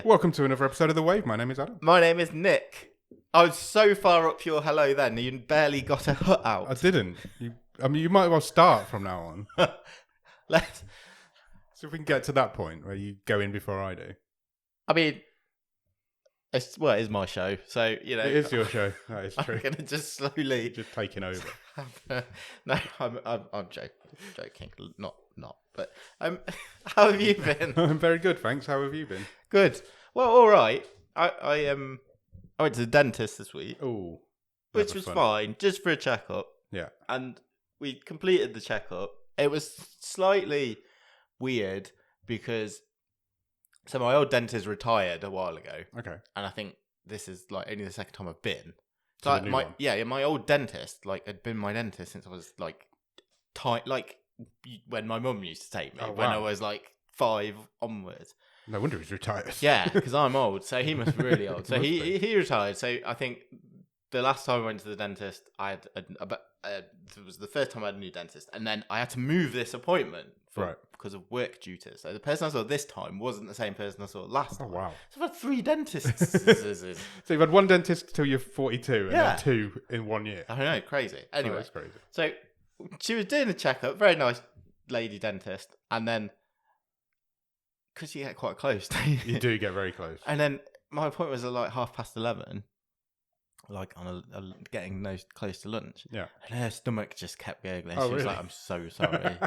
Welcome to another episode of The Wave. My name is Adam. My name is Nick. I was so far up your hello then, you barely got a hut out. I didn't. You might as well start from now on. Let's. So if we can get to that point where you go in before I do. I mean, it is my show, so, you know. It is your show. That is true. I'm going to just slowly... Just taking over. No, I'm joking. Not. But how have you been? I'm very good, thanks. How have you been? Good. Well, all right. I went to the dentist this week. Oh, which was fine, just for a checkup. Yeah. And we completed the checkup. It was slightly weird because my old dentist retired a while ago. Okay. And I think this is like only the second time I've been. So my old dentist had been my dentist since I was when my mum used to take me when I was 5 onwards. No wonder he's retired. Yeah, because I'm old, so he must be really old. So he retired. So I think the last time I went to the dentist, I had it was the first time I had a new dentist, and then I had to move this appointment because of work duties. So the person I saw this time wasn't the same person I saw last time. Oh wow! So I've had 3 dentists. So you've had one dentist till you're 42, and then 2 in 1 year. I know, crazy. Anyway, that's crazy. So she was doing a checkup, very nice lady dentist, and then because you get quite close, you do get very close. And then my appointment was at 11:30, getting close to lunch. Yeah, and her stomach just kept gurgling. Oh, she was really? like, "I'm so sorry."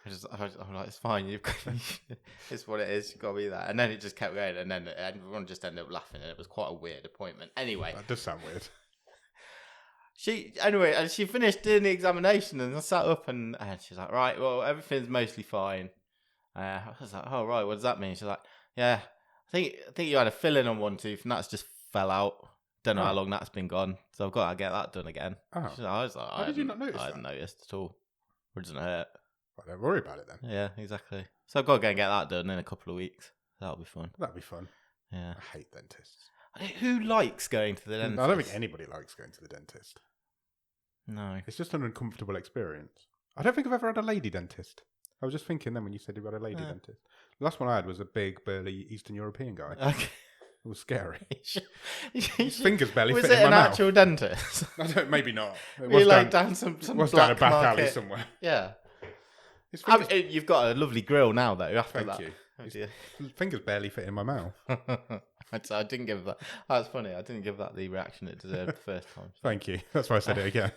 I'm like, "It's fine. It's what it is. You've got to be there." And then it just kept going, and then everyone just ended up laughing, and it was quite a weird appointment. Anyway, that does sound weird. She finished doing the examination, and I sat up, and she's like, "Right, well, everything's mostly fine." I was like, "Oh, right, what does that mean?" She's like, "Yeah, I think you had a filling on one tooth, and that's just fell out. Don't know how long that's been gone, so I've got to get that done again." Oh. I was like, how did you not notice that? I hadn't noticed at all. It doesn't hurt. Well, don't worry about it then. Yeah, exactly. So I've got to go and get that done in a couple of weeks. That'll be fun. That'd be fun. Yeah. I hate dentists. Who likes going to the dentist? I don't think anybody likes going to the dentist. No. It's just an uncomfortable experience. I don't think I've ever had a lady dentist. I was just thinking then when you said you had a lady dentist. The last one I had was a big, burly Eastern European guy. Okay. It was scary. His fingers barely fit was in it my an mouth. actual dentist? I don't. Maybe not. It Was was down some was black down a back alley market. somewhere. Yeah. His fingers, You've got a lovely grill now, though. After thank that, you. Oh, His dear. fingers barely fit in my mouth. I didn't give that. Oh, that's funny. I didn't give that the reaction it deserved the first time. Thank you. That's why I said it again.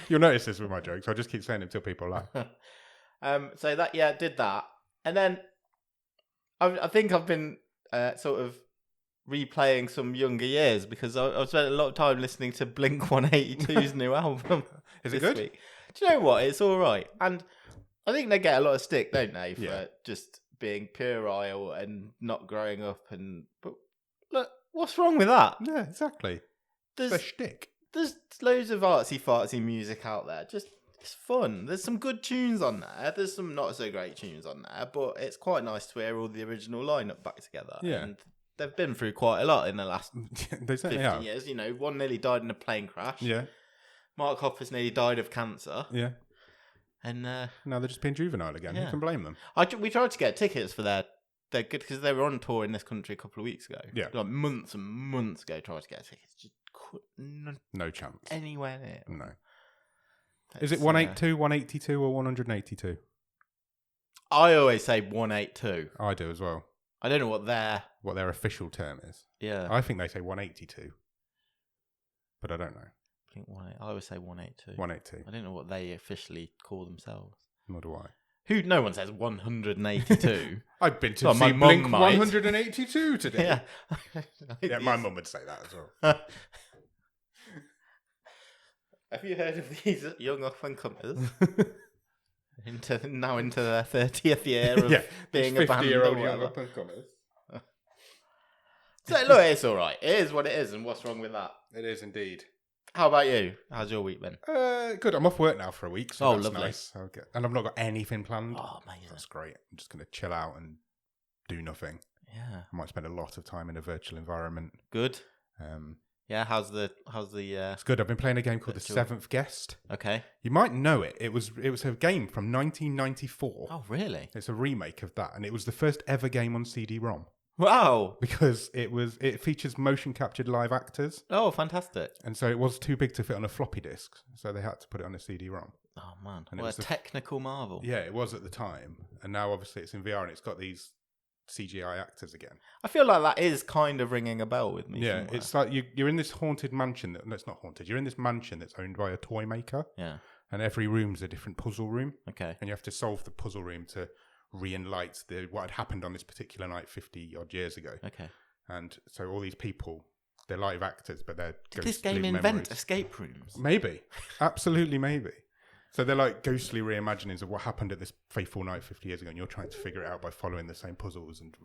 You'll notice this with my jokes. I just keep saying it until people laugh. So did that, and then I think I've been sort of replaying some younger years because I've spent a lot of time listening to Blink-182's new album. Is it this good? week. Do you know what? It's all right, and I think they get a lot of stick, don't they, for just being puerile and not growing up. But look, what's wrong with that? Yeah, exactly. It's a shtick. There's loads of artsy-fartsy music out there. It's fun. There's some good tunes on there. There's some not so great tunes on there, but it's quite nice to hear all the original lineup back together. Yeah. And they've been through quite a lot in the last They 15 years. You know, one nearly died in a plane crash. Yeah. Mark Hoppus nearly died of cancer. Yeah. And now they're just being juvenile again. Yeah. Who can blame them? we tried to get tickets for they're good because they were on tour in this country a couple of weeks ago. Yeah. Months and months ago, tried to get tickets. Just couldn't. No chance. Anywhere near. No. Is it 182, 182, or 182? I always say 182. I do as well. I don't know what their official term is. Yeah. I think they say 182. But I don't know. I always say 182. 182. I don't know what they officially call themselves. Nor do I. No one says 182. I've been to see my mum Blink might. 182 today. Yeah. Yeah, my mum would say that as well. Have you heard of these young up-and-comers? into their 30th year of being a band or young whatever. up-and-comers. So look, it's all right. It is what it is, and what's wrong with that? It is indeed. How about you? How's your week been? Good. I'm off work now for a week, so that's lovely. nice. And I've not got anything planned. Oh, amazing. That's great. I'm just going to chill out and do nothing. Yeah. I might spend a lot of time in a virtual environment. Good. Yeah, how's the It's good. I've been playing a game called The Seventh Guest. Okay. You might know it. It was a game from 1994. Oh, really? It's a remake of that, and it was the first ever game on CD-ROM. Wow. because it features motion captured live actors, Oh, fantastic. and so it was too big to fit on a floppy disk, so they had to put it on a CD-ROM. Oh, man. And it What was a technical marvel. Yeah, it was at the time, and now obviously it's in VR and it's got these CGI actors again. I feel like that is kind of ringing a bell with me. Yeah, somewhere. it's like you're in this haunted mansion. No, it's not haunted. You're in this mansion that's owned by a toy maker, Yeah. and every room's a different puzzle room, Okay. and you have to solve the puzzle room to re-enlight what had happened on this particular night 50 odd years ago. Okay. And so all these people, they're live actors, but they're Did this ghostly game invent memories. escape rooms? Maybe, absolutely, maybe. So they're like ghostly reimaginings of what happened at this fateful night 50 years ago, and you're trying to figure it out by following the same puzzles and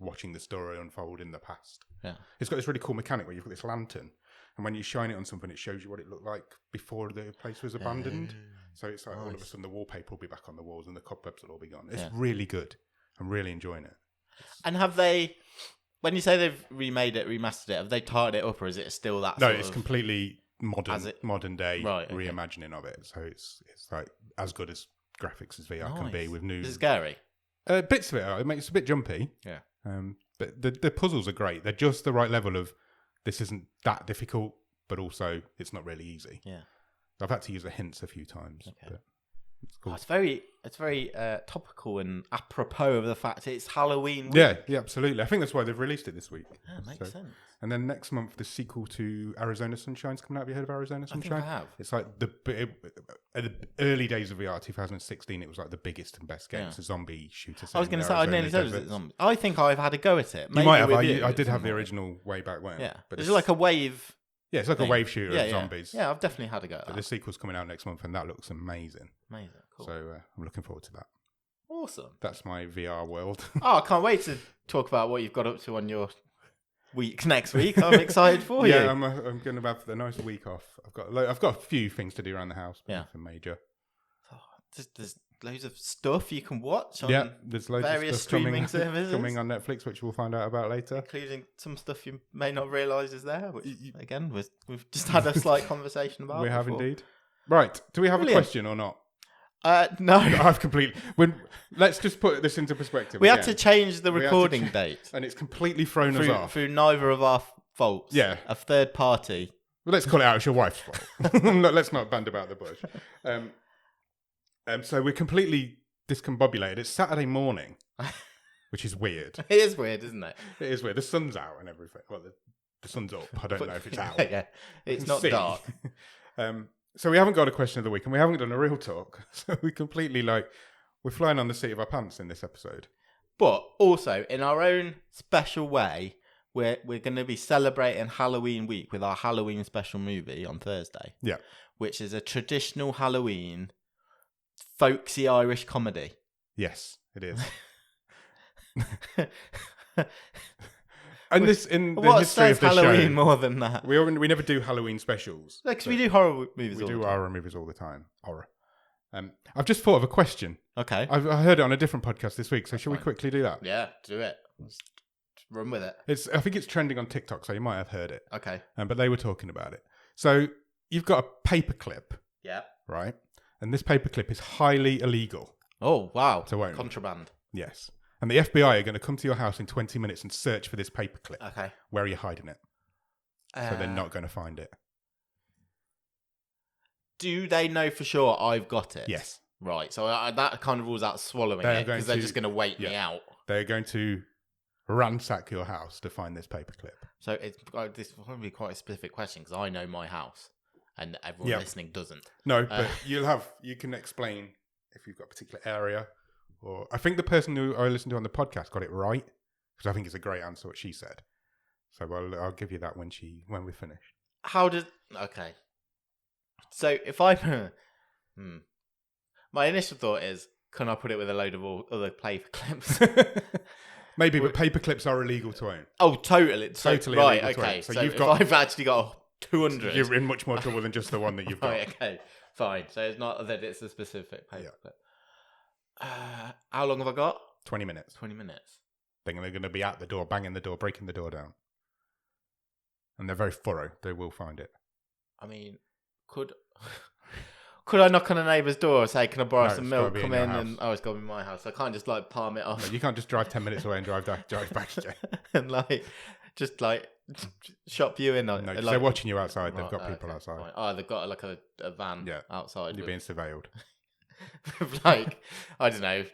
watching the story unfold in the past. Yeah. It's got this really cool mechanic where you've got this lantern, and when you shine it on something, it shows you what it looked like before the place was abandoned. So it's like all of a sudden the wallpaper will be back on the walls and the cobwebs will all be gone. It's really good. I'm really enjoying it. And have they, when you say they've remade it, remastered it, have they tied it up, or is it still that No, sort it's of... completely modern day okay. reimagining of it. So it's like as good as graphics as VR can be with new. Is it scary? Bits of it. It makes it a bit jumpy. Yeah. But the puzzles are great. They're just the right level of this isn't that difficult, but also it's not really easy. Yeah. I've had to use the hints a few times. Okay. But it's cool. Oh, it's very topical and apropos of the fact it's Halloween week. Yeah, absolutely. I think that's why they've released it this week. Yeah, makes sense. And then next month, the sequel to Arizona Sunshine's coming out. Have you heard of Arizona Sunshine? I think I have. It's like at the early days of VR, 2016, it was like the biggest and best game. Yeah. It's a zombie shooter. I was going to say, I nearly said it was zombie. I think I've had a go at it. You might have. With you I did have the somewhere. original way back when. Yeah. But it's like a wave. Yeah, it's like thing. a wave shooter of zombies. Yeah, I've definitely had a go at But that. the sequel's coming out next month, and that looks amazing. Amazing. Cool. So I'm looking forward to that. Awesome. That's my VR world. Oh, I can't wait to talk about what you've got up to on your week next week. I'm excited for you. Yeah, I'm going to have a nice week off. I've got a few things to do around the house, but nothing major. Oh, there's loads of stuff you can watch on there's loads various of stuff streaming services coming on Netflix, which we'll find out about later. Including some stuff you may not realise is there, which, again, we've just had a slight conversation about. We have indeed. Right, do we have a question or not? No. I've completely... Let's just put this into perspective. We had to change the recording date. And it's completely thrown us off. Through neither of our faults. Yeah. A third party. Well, let's call it out. It's your wife's fault. Let's not band about the bush. So we're completely discombobulated. It's Saturday morning, which is weird. It is weird, isn't it? It is weird. The sun's out and everything. Well, the sun's up. I don't know if it's out. Yeah, it's not dark. So we haven't got a question of the week, and we haven't done a real talk. So we completely we're flying on the seat of our pants in this episode. But also, in our own special way, we're going to be celebrating Halloween week with our Halloween special movie on Thursday. Yeah. Which is a traditional Halloween folksy Irish comedy. Yes, it is. And this in the what history of the Halloween show, more than that? we never do Halloween specials. Because we do horror movies. We do horror movies all the time. Horror. I've just thought of a question. Okay. I heard it on a different podcast this week. So shall we quickly do that? Yeah, do it. Just run with it. I think it's trending on TikTok, so you might have heard it. Okay. But they were talking about it. So you've got a paperclip. Yeah. Right. And this paperclip is highly illegal. Oh wow! To own. Contraband. Yes. And the FBI are going to come to your house in 20 minutes and search for this paperclip. Okay. Where are you hiding it? So they're not going to find it. Do they know for sure I've got it? Yes. Right. So that kind of rules out swallowing it because they're just going to wait me out. They're going to ransack your house to find this paperclip. So this will probably be quite a specific question because I know my house and everyone listening doesn't. No, but you can explain if you've got a particular area. Or I think the person who I listened to on the podcast got it right because I think it's a great answer what she said. So I'll give you that when we finish. Okay. So if I my initial thought is, can I put it with a load of all other paper clips? Maybe, but paper clips are illegal to own. Oh, totally. Right, illegal okay. to own. So if I've actually got 200, you're in much more trouble than just the one that you've got. Right, okay, fine. So it's not that it's a specific paper clip. How long have I got? 20 minutes. 20 minutes. Then they're going to be at the door, banging the door, breaking the door down. And they're very thorough. They will find it. I mean, could Could I knock on a neighbour's door and say, "Can I borrow some milk? Come in," and it's got to be my house. I can't just like palm it off. No, you can't just drive 10 minutes away and drive back again. And like just like shop you in. No, like, they're watching you outside. They've got people outside. Fine. Oh, they've got like a van outside. You're being surveilled. Like, I don't know,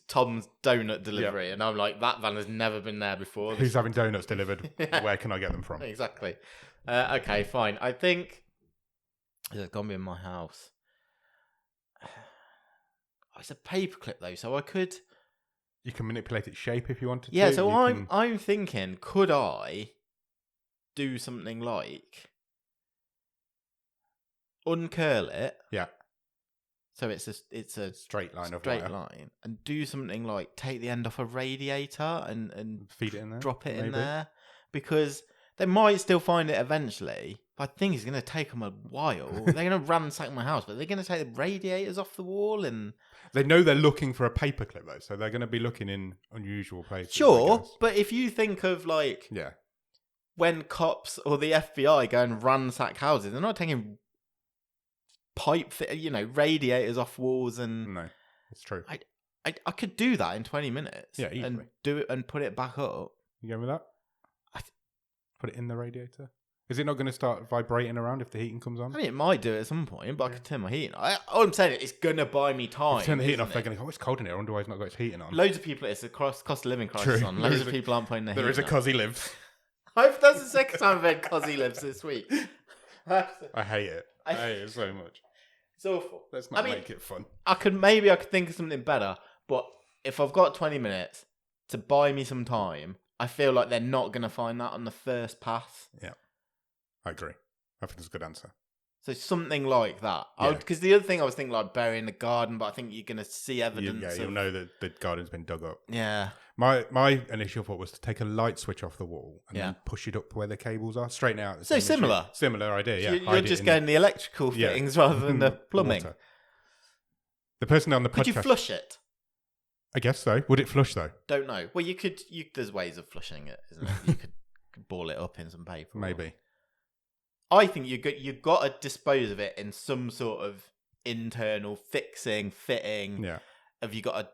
Tom's donut delivery, and I'm like, that van has never been there before. Who's having donuts delivered? Where can I get them from? Exactly. Okay, fine. I think it's gonna be in my house. It's a paperclip though, so I could. You can manipulate its shape if you wanted to. Yeah, so I'm thinking, could I do something like uncurl it? Yeah. So it's a straight line and do something like take the end off a radiator and feed it in there, drop it in there, because they might still find it eventually. But I think it's going to take them a while. They're going to ransack my house, but they're going to take the radiators off the wall, and they know they're looking for a paperclip though, so they're going to be looking in unusual places. Sure, but if you think of like when cops or the FBI go and ransack houses, they're not taking radiators off walls, and no, it's true. I could do that in 20 minutes. Yeah, easily. And do it and put it back up. You going with that? Put it in the radiator. Is it not going to start vibrating around if the heating comes on? I mean, it might do at some point, but I could turn my heating on. All I'm saying is it's going to buy me time. Turn the heating off, they're going to go, it's cold in here. I wonder why it's not got its heating on. Loads of people, it's a cost of living crisis on. Loads of people aren't putting their heating on. There is a Cosy Lives. That's the second time I've had Cosy Lives this week. I hate it. I hate it so much. It's awful. Let's not make it fun. I could think of something better, but if I've got 20 minutes to buy me some time, I feel like they're not going to find that on the first pass. Yeah, I agree. I think it's a good answer. So something like that. Because the other thing I was thinking, like bury in the garden, but I think you're going to see evidence. You'll know that the garden's been dug up. Yeah. My initial thought was to take a light switch off the wall and then push it up where the cables are, straighten out. So similar. Similar idea, yeah. You're just getting the electrical fittings rather than the plumbing. Water. The person on the podcast... Could you flush it? I guess so. Would it flush though? Don't know. Well, you could. There's ways of flushing it, isn't it? You could ball it up in some paper. Maybe. I think you've got to dispose of it in some sort of internal fitting. Yeah. Have you got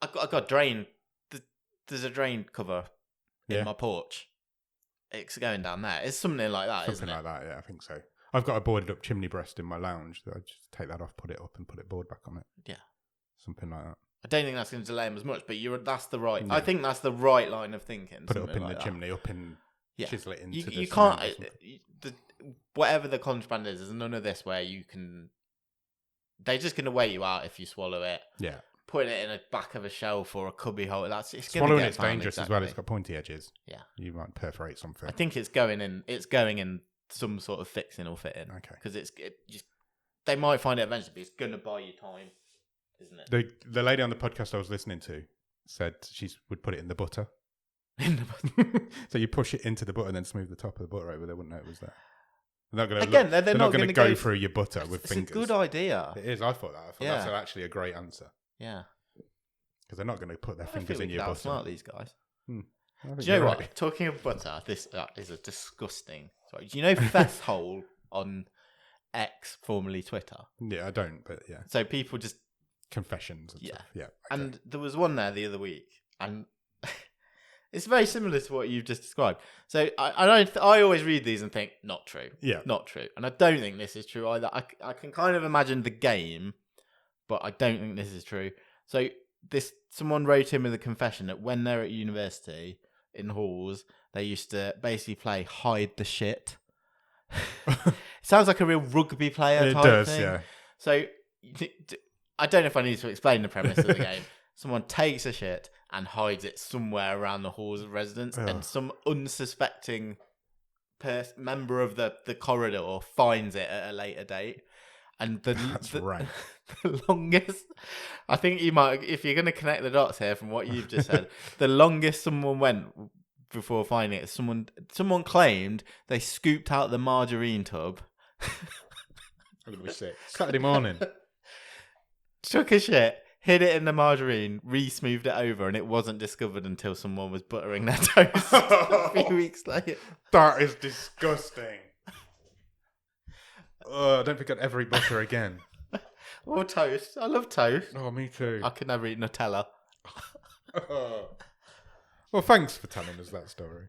I got a drain. There's a drain cover in my porch. It's going down there. It's something like that, isn't it? Something like that, yeah, I think so. I've got a boarded up chimney breast in my lounge. So I just take that off, put it up, and put it board back on it. Yeah. Something like that. I don't think that's going to delay them as much, but that's the right. Yeah. I think that's the right line of thinking. Put it up in the chimney, chisel it into the. You can't. Whatever the contraband is, there's none of this where you can. They're just going to weigh you out if you swallow it. Yeah. Putting it in the back of a shelf or a cubby hole. Swallowing it's dangerous as well. It's got pointy edges. Yeah. You might perforate something. I think it's going in some sort of fixing or fitting. Okay. Because they might find it eventually, but it's going to buy you time, isn't it? The lady on the podcast I was listening to said she would put it in the butter. In the butter. So you push it into the butter and then smooth the top of the butter over. They wouldn't know it was there. They're not going to they're not going to go through your butter with fingers. It's a good idea. It is. I thought that's actually a great answer. Yeah. Because they're not going to put their fingers in your butter. Smart, these guys. Do you know what? Talking of butter, this is a disgusting. Sorry. Do you know Fess Hole on X, formerly Twitter? Yeah, I don't, but yeah. So people just confessions. And stuff. Yeah. Okay. And there was one there the other week, and it's very similar to what you've just described. So I always read these and think not true. Yeah, not true. And I don't think this is true either. I can kind of imagine the game, but I don't think this is true. So someone wrote in with a confession that when they're at university in halls, they used to basically play hide the shit. It sounds like a real rugby player type thing. Yeah. So I don't know if I need to explain the premise of the game. Someone takes a shit and hides it somewhere around the halls of residence, and some unsuspecting member of the corridor finds it at a later date. And the longest, I think you might, if you're going to connect the dots here from what you've just said, the longest someone went before finding it, someone claimed they scooped out the margarine tub. I'm going to be sick. Saturday morning. Took a shit, hid it in the margarine, re-smoothed it over, and it wasn't discovered until someone was buttering their toast a few weeks later. That is disgusting. Oh, I don't think I'd ever eat butter again. Or toast. I love toast. Oh, me too. I could never eat Nutella. Well, thanks for telling us that story.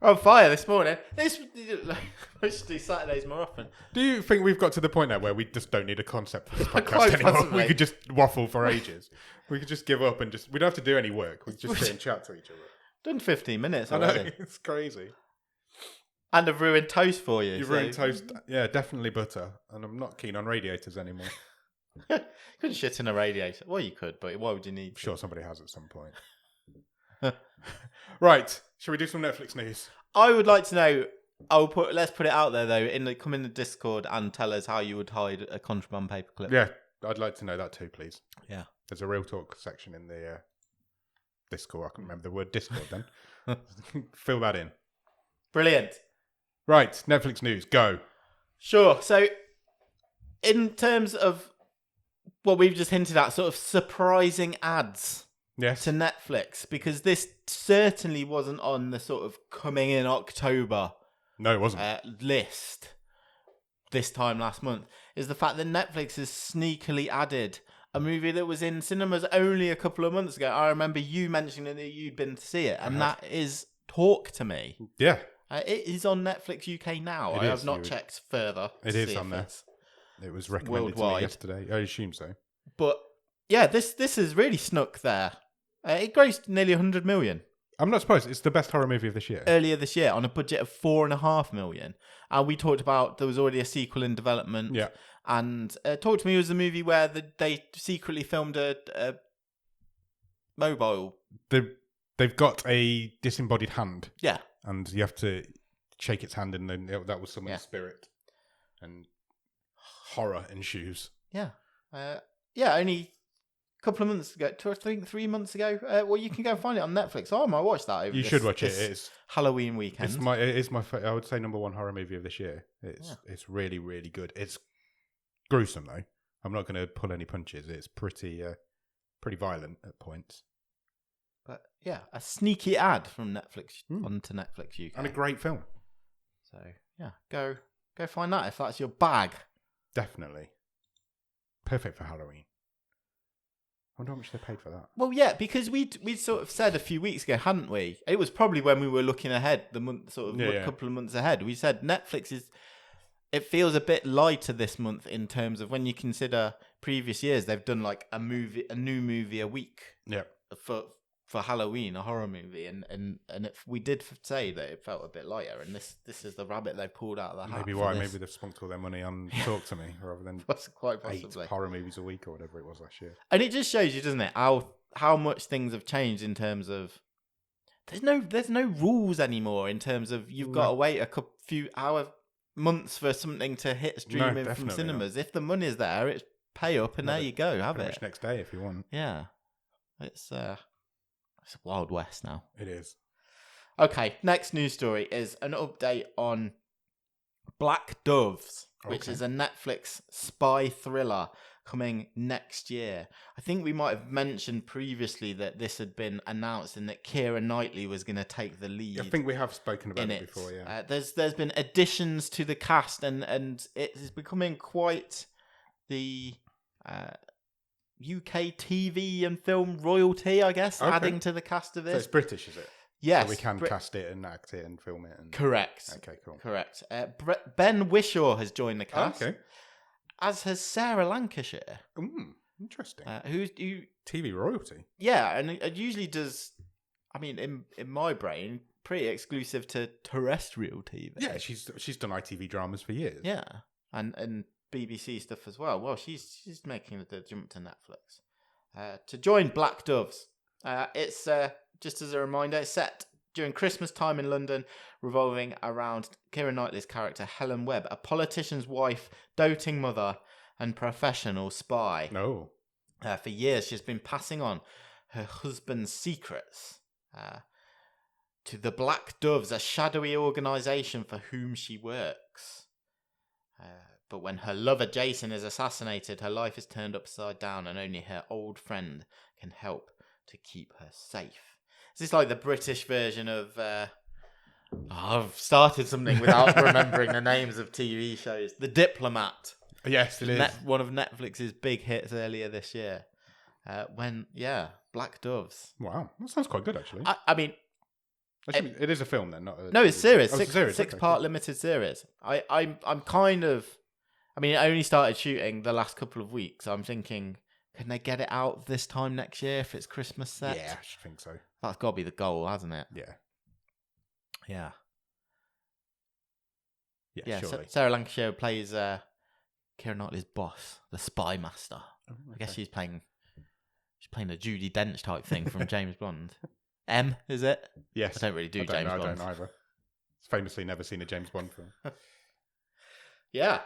On fire this morning. We should do Saturdays more often. Do you think we've got to the point now where we just don't need a concept for this Quite podcast anymore? possibly. We could just waffle for ages. We could just give up and we don't have to do any work. We just sit and chat to each other. Done 15 minutes I already. know, it's crazy. And I've ruined toast for you. You've ruined toast. Yeah, definitely butter. And I'm not keen on radiators anymore. Couldn't shit in a radiator. Well, you could, but why would you need I'm to? sure somebody has at some point. Right. Shall we do some Netflix news? I would like to know. Let's put it out there though. Come in the Discord and tell us how you would hide a contraband paperclip. Yeah, I'd like to know that too, please. Yeah. There's a real talk section in the Discord. I can remember the word Discord then. Fill that in. Brilliant. Right, Netflix news, go. Sure. So, in terms of what we've just hinted at, sort of surprising ads Yes. to Netflix, because this certainly wasn't on the sort of coming in October No, it wasn't. list this time last month, is the fact that Netflix has sneakily added a movie that was in cinemas only a couple of months ago. I remember you mentioning that you'd been to see it, and that is Talk to Me. Yeah. It is on Netflix UK now. I have not checked further. It is on there. It was recommended to me yesterday. I assume so. But yeah, this has really snuck there. It grossed nearly 100 million. I'm not surprised. It's the best horror movie of this year. Earlier this year on a budget of 4.5 million. And we talked about there was already a sequel in development. Yeah. And Talk to Me was a movie where they secretly filmed a mobile. They've got a disembodied hand. Yeah. And you have to shake its hand, and then that will summon spirit. And horror ensues. Yeah. Only a couple of months ago, 3 months ago. Well, you can go and find it on Netflix. I might watch that over You should watch it. It's Halloween weekend. It is my I would say number one horror movie of this year. It's really, really good. It's gruesome, though. I'm not going to pull any punches. It's pretty violent at points. But yeah, a sneaky ad from Netflix onto Netflix UK. And a great film. So yeah, go find that if that's your bag. Definitely. Perfect for Halloween. I wonder how much they paid for that. Well, yeah, because we'd sort of said a few weeks ago, hadn't we? It was probably when we were looking ahead, couple of months ahead. We said Netflix it feels a bit lighter this month in terms of when you consider previous years, they've done like a new movie a week. Yeah. For Halloween, a horror movie, and we did say that it felt a bit lighter, and this is the rabbit they pulled out of the hat. Maybe they've spunked all their money on Talk to Me rather than quite possibly 8 horror movies a week or whatever it was last year. And it just shows you, doesn't it, how much things have changed in terms of there's no rules anymore in terms of you've got to wait few months for something to hit streaming from cinemas. Not. If the money's there, it's pay up and there you go, have it. Next day if you want. Yeah, it's a Wild West now. It is. Okay, next news story is an update on Black Doves, which is a Netflix spy thriller coming next year. I think we might have mentioned previously that this had been announced and that Keira Knightley was going to take the lead. I think we have spoken about it before, yeah. There's been additions to the cast and it is becoming quite the UK TV and film royalty, I guess, adding to the cast of this. So it's British, is it? Yes. So we can cast it and act it and film it. Correct. Okay, cool. Correct. Ben Whishaw has joined the cast. Okay. As has Sarah Lancashire. Interesting. Who TV royalty? Yeah, and it usually does, I mean, in my brain, pretty exclusive to terrestrial TV. Yeah, she's done ITV dramas for years. Yeah, and BBC stuff as well. Well, she's making the jump to Netflix to join Black Doves. It's just as a reminder, it's set during Christmas time in London, revolving around Keira Knightley's character Helen Webb, a politician's wife, doting mother, and professional spy. No, for years she's been passing on her husband's secrets to the Black Doves, a shadowy organisation for whom she works. But when her lover Jason is assassinated, her life is turned upside down and only her old friend can help to keep her safe. This is like the British version of I've started something without remembering the names of TV shows. The Diplomat. Yes, it is. One of Netflix's big hits earlier this year. Black Doves. Wow, that sounds quite good, actually. I mean... It is a film, then, not a... No, it's series. Oh, Six-part limited series. I'm kind of... I mean, it only started shooting the last couple of weeks. I'm thinking, can they get it out this time next year if it's Christmas set? Yeah, I should think so. That's got to be the goal, hasn't it? Yeah. Yeah. Yeah, surely. Sarah Lancashire plays Keira Knightley's boss, the spy master. Oh, okay. I guess she's playing a Judi Dench type thing from James Bond. M, is it? Yes. I don't really do James Bond. I don't either. Famously never seen a James Bond film. Yeah.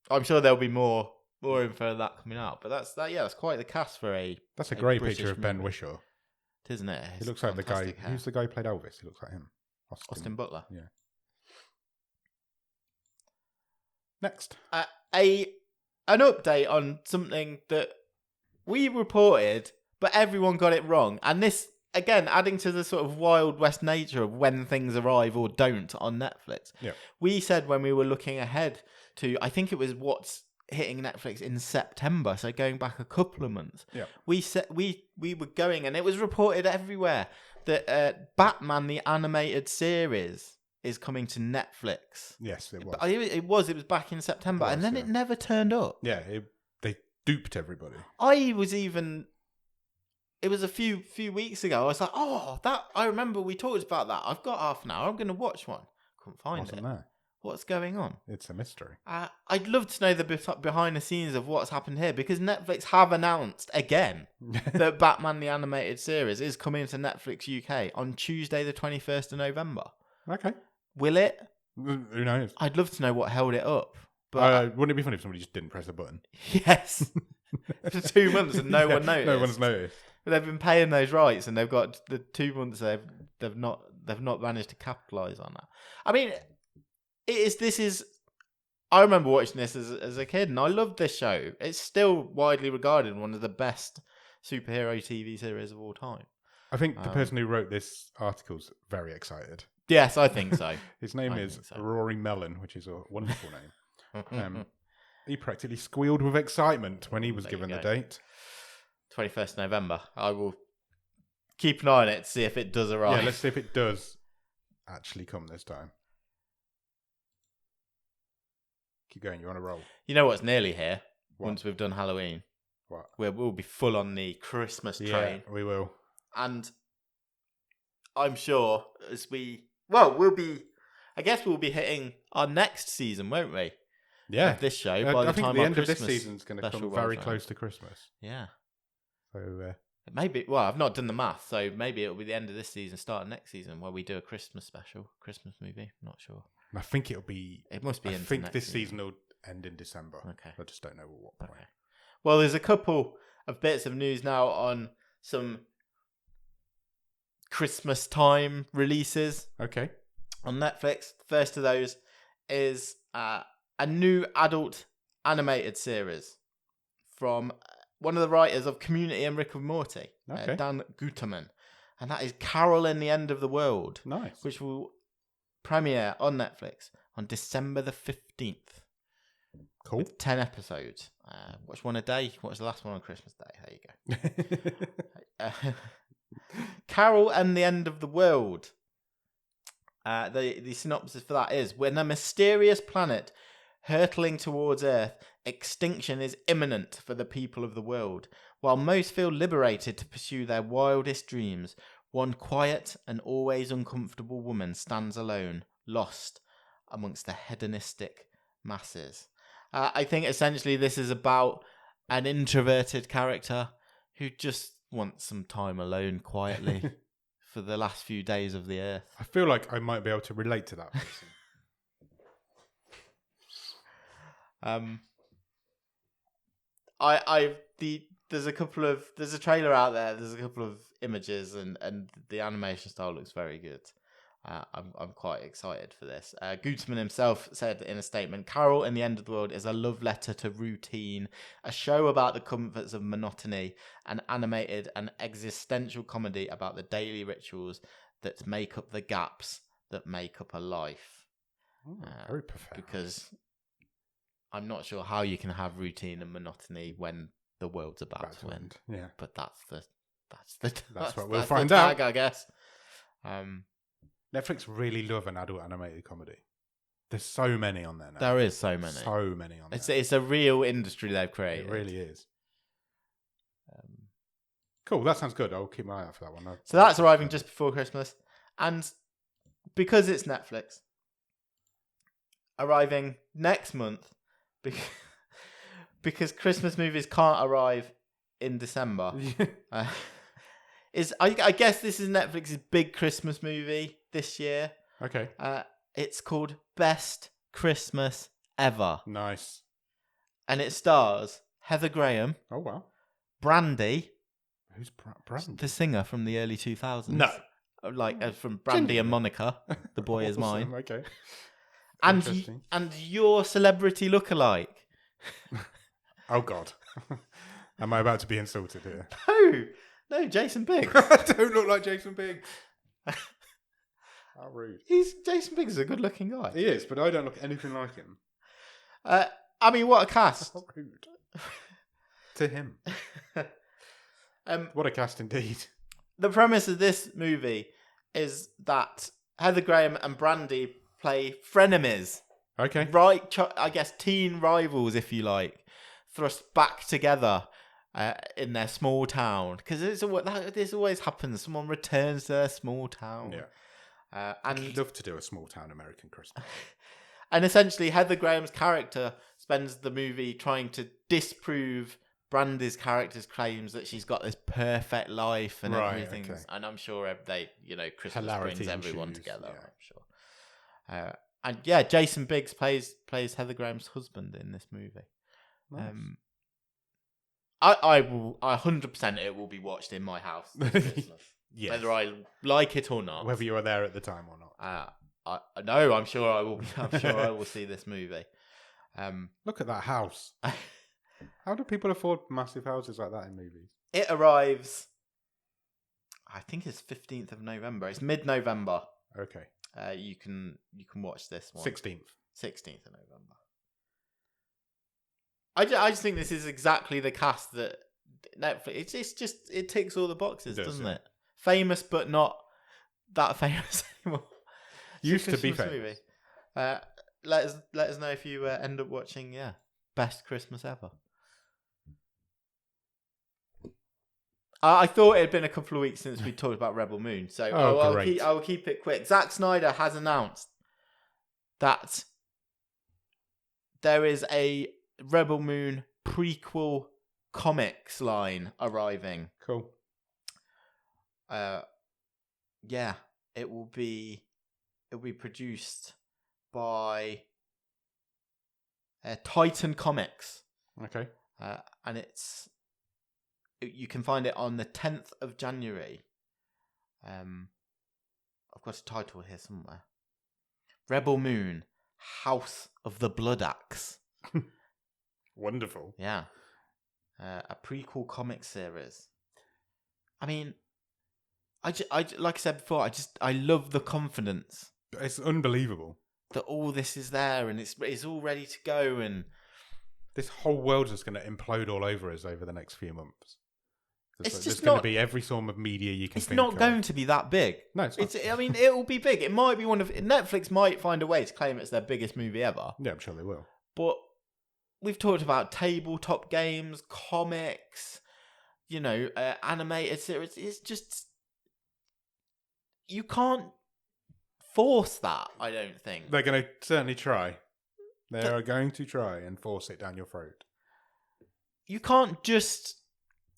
I'm sure there'll be more info of that coming out. But that's quite the cast for a... That's a great British picture of Ben movie. Whishaw. Isn't it? He looks like the guy... Hair. Who's the guy who played Elvis? He looks like him. Austin Butler. Yeah. Next. An update on something that we reported, but everyone got it wrong. And this, again, adding to the sort of Wild West nature of when things arrive or don't on Netflix. Yeah. We said when we were looking ahead to, I think it was what's hitting Netflix in September, so going back a couple of months. Yeah. We said we were going, and it was reported everywhere that Batman the animated series is coming to Netflix. Yes, it was. It was back in September, and then it never turned up. Yeah, they duped everybody. It was a few weeks ago. I was like, I remember we talked about that. I've got half an hour. I'm going to watch one. Couldn't find it. There. What's going on? It's a mystery. I'd love to know the behind the scenes of what's happened here, because Netflix have announced again that Batman the Animated Series is coming to Netflix UK on Tuesday the 21st of November. Okay. Will it? Who knows? I'd love to know what held it up. But wouldn't it be funny if somebody just didn't press a button? Yes. For 2 months and no one noticed. No one's noticed. But they've been paying those rights, and they've got the 2 months they've not managed to capitalise on that. I mean, this is. I remember watching this as a kid, and I loved this show. It's still widely regarded one of the best superhero TV series of all time. I think the person who wrote this article's very excited. Yes, I think so. His name is Rory Mellon, which is a wonderful name. He practically squealed with excitement when he was given the date. 21st November. I will keep an eye on it to see if it does arrive. Yeah, let's see if it does actually come this time. Keep going, you're on a roll. You know what's nearly here? What? Once we've done Halloween. What? We'll be full on the Christmas train. Yeah, we will. And I'm sure we'll be hitting our next season, won't we? Yeah. Of this show. I think the end of this season's going to come very close to Christmas. Yeah. So maybe. Well, I've not done the math, so maybe it'll be the end of this season, start of next season, where we do a Christmas special, Christmas movie. I'm not sure. I think it'll be. It must be. I think this season will end in December. Okay. I just don't know what point. Okay. Well, there's a couple of bits of news now on some Christmas time releases. Okay. On Netflix. First of those is a new adult animated series from one of the writers of Community and Rick and Morty, Dan Guterman. And that is Carol and the End of the World. Nice. Which will premiere on Netflix on December the 15th. Cool. With 10 episodes. Watch one a day. Watch the last one on Christmas Day. There you go. Carol and the End of the World. The synopsis for that is: when a mysterious planet hurtling towards Earth, extinction is imminent for the people of the world. While most feel liberated to pursue their wildest dreams, one quiet and always uncomfortable woman stands alone, lost amongst the hedonistic masses. I think essentially this is about an introverted character who just wants some time alone quietly for the last few days of the Earth. I feel like I might be able to relate to that person. There's a trailer out there. There's a couple of images, and the animation style looks very good. I'm quite excited for this. Guterman himself said in a statement, "Carol and the End of the World is a love letter to routine, a show about the comforts of monotony, an animated and existential comedy about the daily rituals that make up the gaps that make up a life. Very profound. Because I'm not sure how you can have routine and monotony when the world's about to end. Yeah, but that's what we'll find out, I guess. Netflix really love an adult animated comedy. There's so many on there now. There is so many. So many on there. It's a real industry they've created. It really is. Cool, that sounds good. I'll keep my eye out for that one. So that's arriving just before Christmas. And because it's Netflix, arriving next month, because Christmas movies can't arrive in December, I guess this is Netflix's big Christmas movie this year. Okay. It's called Best Christmas Ever. Nice. And it stars Heather Graham. Oh, wow. Brandy. Who's Brandy? The singer from the early 2000s. No. From Brandy and Monica. The Boy Is Mine. Okay. And your celebrity lookalike. Oh, God. Am I about to be insulted here? No, Jason Biggs. I don't look like Jason Biggs. How rude. Jason Biggs is a good-looking guy. He is, but I don't look anything like him. I mean, what a cast. How rude. To him. What a cast indeed. The premise of this movie is that Heather Graham and Brandy play frenemies. Okay. Right, I guess teen rivals, if you like, thrust back together in their small town. Because this always happens. Someone returns to their small town. Yeah. And I'd love to do a small town American Christmas. And essentially, Heather Graham's character spends the movie trying to disprove Brandy's character's claims that she's got this perfect life and everything. Okay. And I'm sure Christmas hilarity brings everyone ensues, together. Yeah. I'm sure. And yeah, Jason Biggs plays Heather Graham's husband in this movie. Nice. I will 100% it will be watched in my house this Christmas. Yes. Whether I like it or not. Whether you were there at the time or not. No, I'm sure I will. I'm sure I will see this movie. Look at that house. How do people afford massive houses like that in movies? It arrives, I think it's 15th of November. It's mid-November. Okay. You can watch this one. 16th of November. I just think this is exactly the cast that Netflix. It ticks all the boxes, doesn't it? Famous, but not that famous anymore. Used to be famous. Movie. Let us know if you end up watching. Best Christmas Ever. I thought it had been a couple of weeks since we talked about Rebel Moon, so I will keep it quick. Zack Snyder has announced that there is a Rebel Moon prequel comics line arriving. Cool. It will be produced by Titan Comics. Okay. And you can find it on the 10th of January. I've got a title here somewhere. Rebel Moon, House of the Blood Axe. Wonderful. Yeah. A prequel comic series. I mean, I like I said before, I love the confidence. It's unbelievable that all this is there and it's all ready to go, and this whole world is going to implode all over us over the next few months. There's going to be every form of media you can think of. It's not going to be that big. No, it's not. I mean, it will be big. It might be Netflix might find a way to claim it's their biggest movie ever. Yeah, I'm sure they will. But we've talked about tabletop games, comics, animated series. It's just, you can't force that, I don't think. They're going to certainly try. They are going to try and force it down your throat. You can't just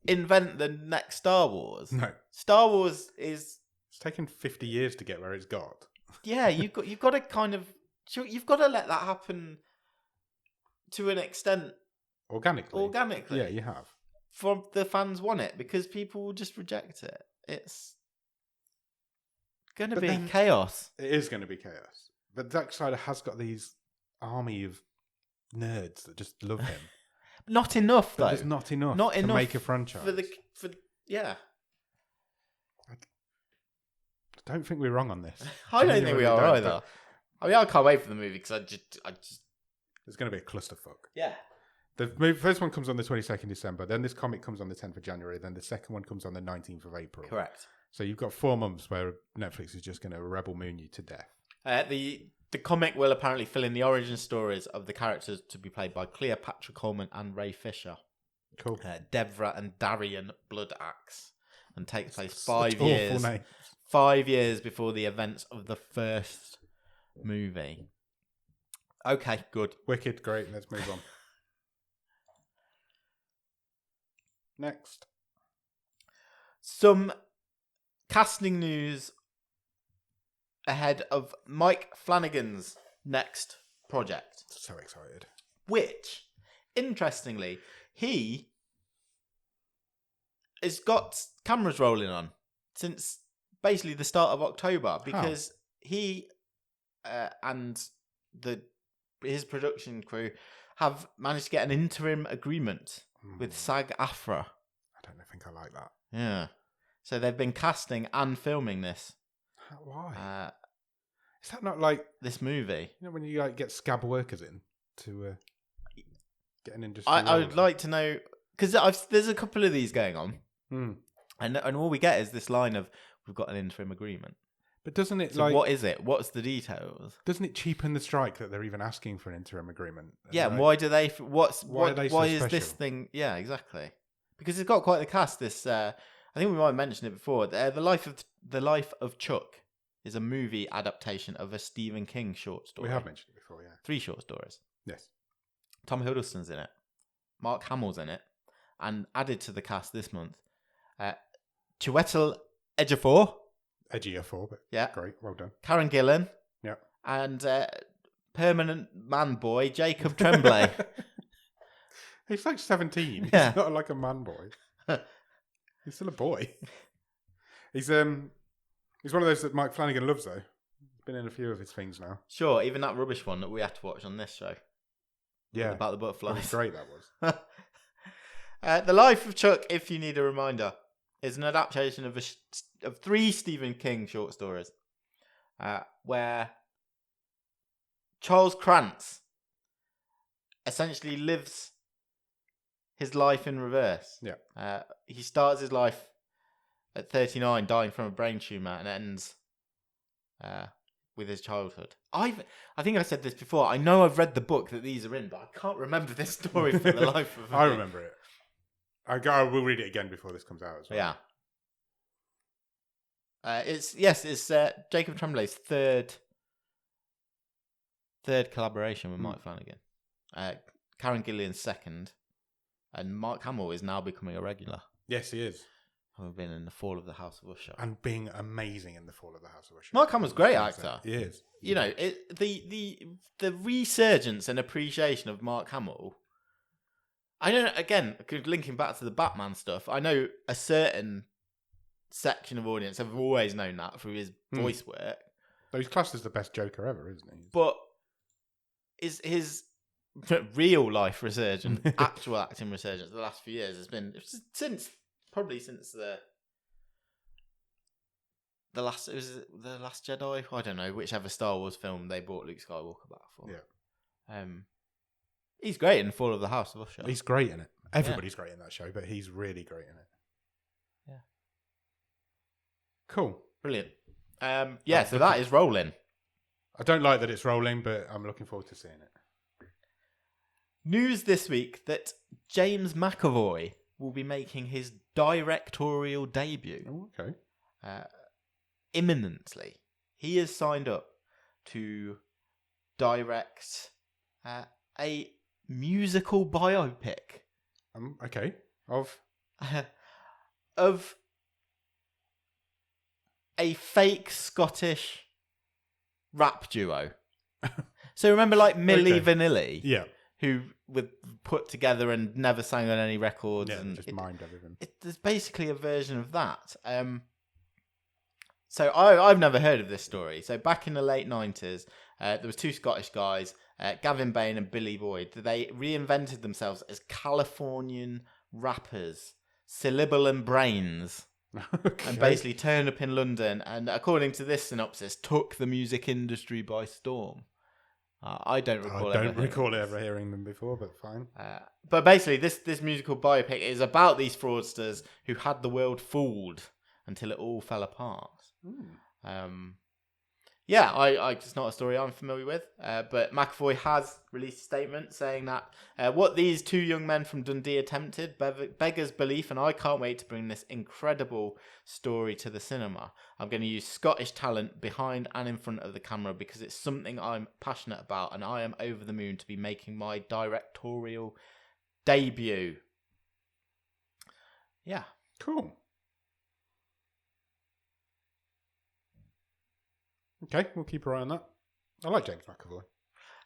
invent the next Star Wars. No. Star Wars is... It's taken 50 years to get where it's got. Yeah, you've got to kind of... You've got to let that happen to an extent. Organically. Yeah, you have. For the fans want it, because people will just reject it. It's going to be chaos. It is going to be chaos. But Zack Snyder has got these army of nerds that just love him. Not enough, though. There's not enough to make a franchise. Yeah. I don't think we're wrong on this. I don't think we are either. I mean, I can't wait for the movie because I just. It's going to be a clusterfuck. Yeah. The first one comes on the 22nd December. Then this comic comes on the 10th of January. Then the second one comes on the 19th of April. Correct. So you've got 4 months where Netflix is just going to rebel moon you to death. The comic will apparently fill in the origin stories of the characters to be played by Cleopatra Coleman and Ray Fisher. Cool. Devra and Darian Bloodaxe, and takes place 5 years before the events of the first movie. Okay, good. Wicked, great. Let's move on. Next. Some casting news ahead of Mike Flanagan's next project. So excited. Which, interestingly, he has got cameras rolling on since basically the start of October, because he and his production crew have managed to get an interim agreement with SAG-AFTRA. I don't think I like that. Yeah. So they've been casting and filming this. Why? Is that not like this movie? You know, when you get scab workers in to get an industry. I would like to know, because there's a couple of these going on, and all we get is this line of "We've got an interim agreement." But doesn't it what is it? What's the details? Doesn't it cheapen the strike that they're even asking for an interim agreement? Yeah, and why do they? Why is special? this thing? Yeah, exactly. Because it's got quite the cast. This I think we might have mentioned it before. The Life of Chuck is a movie adaptation of a Stephen King short story. We have mentioned it before, yeah. 3 short stories. Yes. Tom Hiddleston's in it. Mark Hamill's in it, and added to the cast this month, Chiwetel Ejiofor. Ejiofor, but yeah, great, well done. Karen Gillan. Yeah. And permanent man boy Jacob Tremblay. He's like 17. Yeah. He's not like a man boy. He's still a boy. He's one of those that Mike Flanagan loves, though. He's been in a few of his things now. Sure, even that rubbish one that we had to watch on this show. Yeah. About the butterflies. That was great, that was. The Life of Chuck, if you need a reminder, is an adaptation of 3 Stephen King short stories, where Charles Krantz essentially lives his life in reverse. Yeah. He starts his life at 39, dying from a brain tumour, and ends with his childhood. I think I said this before. I know I've read the book that these are in, but I can't remember this story for the life of me. I remember it. I will read it again before this comes out as well. Yeah. It's Jacob Tremblay's third collaboration with Mike Flanagan. Karen Gillian's second, and Mark Hamill is now becoming a regular. Yes, he is. Having been in The Fall of the House of Usher. And being amazing in The Fall of the House of Usher. Mark Hamill's a great actor. He is. You know, the resurgence and appreciation of Mark Hamill. I don't know, again, linking back to the Batman stuff, I know a certain section of audience have always known that through his voice work. Though he's classed as the best Joker ever, isn't he? But is his real life resurgence, actual acting resurgence, the last few years has been since the last Jedi. I don't know, whichever Star Wars film they brought Luke Skywalker back for. Yeah. He's great in Fall of the House of Usher. He's great in it. Everybody's great in that show, but he's really great in it. Yeah. Cool. Brilliant. So that is rolling. I don't like that it's rolling, but I'm looking forward to seeing it. News this week that James McAvoy will be making his directorial debut. Oh, okay. Imminently. He is signed up to direct a musical biopic. Okay. Of a fake Scottish rap duo. So remember, like Milli Vanilli, yeah, who were put together and never sang on any records, and just mined everything. There's basically a version of that. So I've never heard of this story. So back in the late 90s, there was 2 Scottish guys, Gavin Bain and Billy Boyd. They reinvented themselves as Californian rappers, Syllable and Brains. Okay. and basically turned up in London and, according to this synopsis, took the music industry by storm. I don't recall ever hearing them before, but fine. But basically, this musical biopic is about these fraudsters who had the world fooled until it all fell apart. It's not a story I'm familiar with, but McAvoy has released a statement saying that what these two young men from Dundee attempted beggars belief, and I can't wait to bring this incredible story to the cinema. I'm going to use Scottish talent behind and in front of the camera because it's something I'm passionate about, and I am over the moon to be making my directorial debut. Yeah. Cool. Okay, we'll keep an eye on that. I like James McAvoy.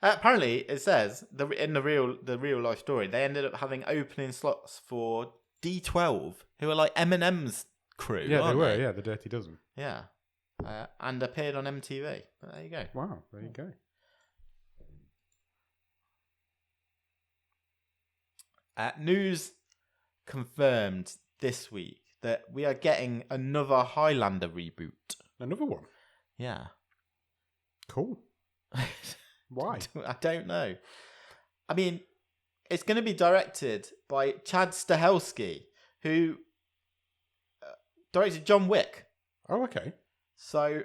Apparently, it says in the real life story, they ended up having opening slots for D12, who are like Eminem's crew. Yeah, they were. They? Yeah, the Dirty Dozen. Yeah, and appeared on MTV. But there you go. Wow, there you go. News confirmed this week that we are getting another Highlander reboot. Another one. Yeah. Cool. Why? I don't know. I mean, it's going to be directed by Chad Stahelski, who directed John Wick. Oh, okay. So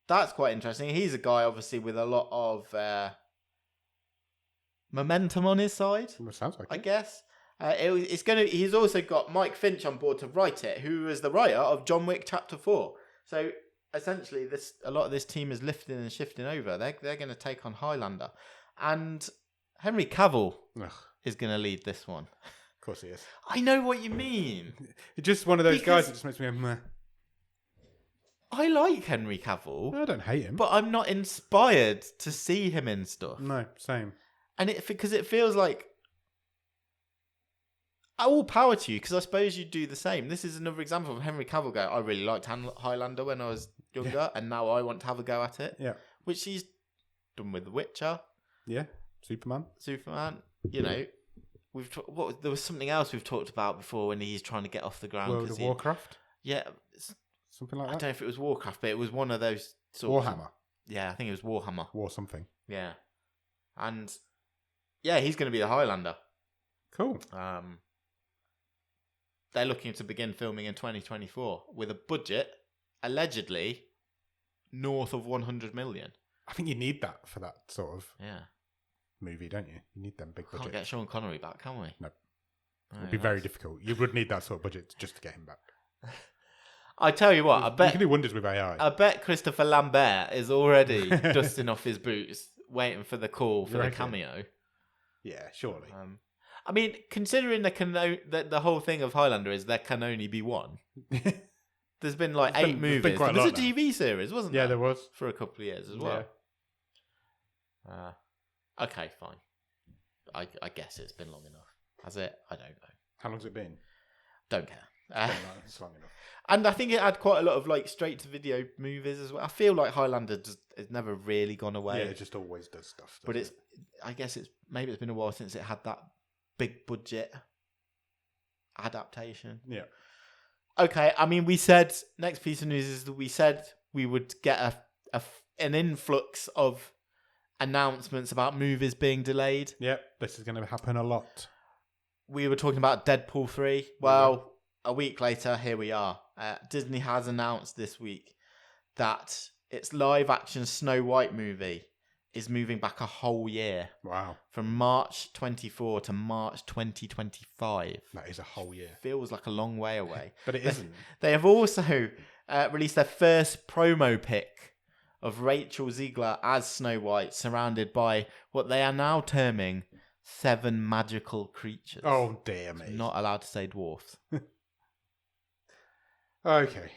that's quite interesting. He's a guy, obviously, with a lot of momentum on his side. Well, sounds like I guess. He's also got Mike Finch on board to write it, who was the writer of John Wick Chapter 4. So essentially, a lot of this team is lifting and shifting over. They're going to take on Highlander, and Henry Cavill is going to lead this one. Of course he is. I know what you mean. It's just one of those guys that just makes me go, meh. I like Henry Cavill. I don't hate him, but I'm not inspired to see him in stuff. No, same. And because it feels like all power to you, because I suppose you do the same. This is another example of Henry Cavill going, I really liked Highlander when I was younger, and now I want to have a go at it. Yeah. Which he's done with The Witcher. Yeah. Superman. You know, there was something else we've talked about before when he's trying to get off the ground. World of Warcraft? Yeah. Something like that? I don't know if it was Warcraft, but it was one of those sort Warhammer. Yeah, I think it was Warhammer. War something. Yeah. And yeah, he's going to be the Highlander. Cool. They're looking to begin filming in 2024 with a budget allegedly north of 100 million. I think you need that for that sort of yeah movie, don't you? You need them big budgets. Can't get Sean Connery back, can we? No. It'd be very difficult. You would need that sort of budget just to get him back. I tell you what, I bet you can do wonders with AI. I bet Christopher Lambert is already dusting off his boots, waiting for the call for the cameo. Yeah, surely. I mean, considering the whole thing of Highlander is there can only be one. There's been like 8 movies. There was a TV series, wasn't there? Yeah, there was. For a couple of years as well. Yeah. Okay, fine. I guess it's been long enough. Has it? I don't know. How long's it been? Don't care. It's long enough. And I think it had quite a lot of like straight to video movies as well. I feel like Highlander has never really gone away. Yeah, it just always does stuff. But I guess maybe it's been a while since it had that big budget adaptation. Yeah. Okay, I mean, we said next piece of news is that we said we would get an influx of announcements about movies being delayed. Yep, this is going to happen a lot. We were talking about Deadpool 3. Well, a week later, here we are. Disney has announced this week that its live-action Snow White movie is moving back a whole year. Wow. From March 24 to March 2025. That is a whole year. Feels like a long way away. But it isn't. They have also released their first promo pic of Rachel Ziegler as Snow White, surrounded by what they are now terming 7 magical creatures. Oh, dear me. Not allowed to say dwarfs. Okay.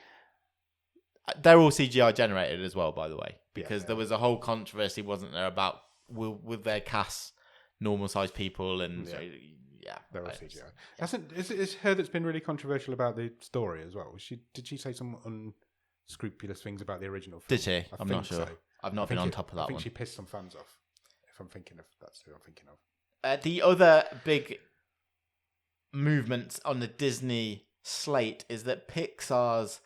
They're all CGI generated as well, by the way, because Yeah, there was a whole controversy, wasn't there, about will they cast normal sized people and they're all CGI. It's her that's been really controversial about the story as well. Did she say some unscrupulous things about the original film? Did she? I'm not sure. So. I've not been on top of that one. I think she pissed some fans off. If I'm thinking of that's who I'm thinking of. The other big movement on the Disney slate is that Pixar's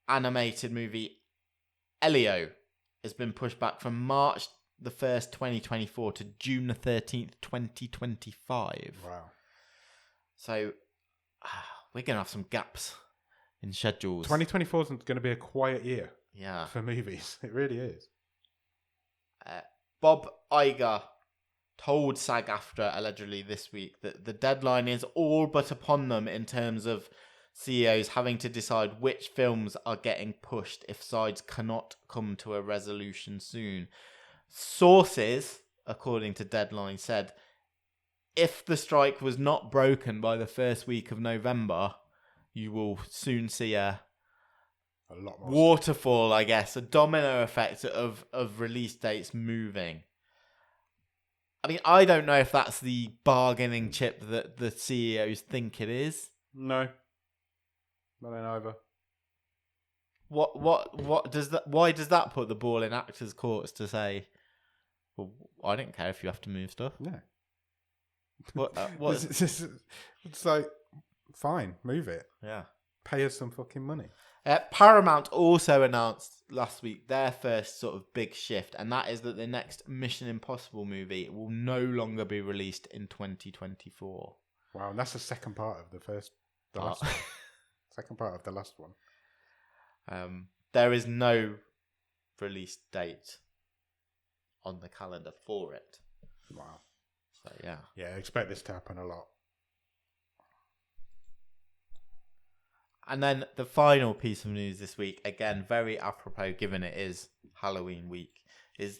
animated movie Elio has been pushed back from March the 1st, 2024 to June the 13th, 2025. Wow. So we're going to have some gaps in schedules. 2024 is going to be a quiet year Yeah. for movies. It really is. Bob Iger told SAG-AFTRA allegedly this week that the deadline is all but upon them in terms of CEOs having to decide which films are getting pushed if sides cannot come to a resolution soon. Sources, according to Deadline, said if the strike was not broken by the first week of November, you will soon see a lot more waterfall, I guess, a domino effect of release dates moving. I mean, I don't know if that's the bargaining chip that the CEOs think it is. No. Not in either. What does that? Why does that put the ball in actors' courts to say, well, I don't care if you have to move stuff? Yeah. What? It's like, fine, move it. Yeah. Pay us some fucking money. Paramount also announced last week their first sort of big shift, and that is that the next Mission Impossible movie will no longer be released in 2024. Wow, and that's the second part of the last one. Second part of the last one. There is no release date on the calendar for it. Wow. So yeah. Yeah, I expect this to happen a lot. And then the final piece of news this week, again, very apropos given it is Halloween week, is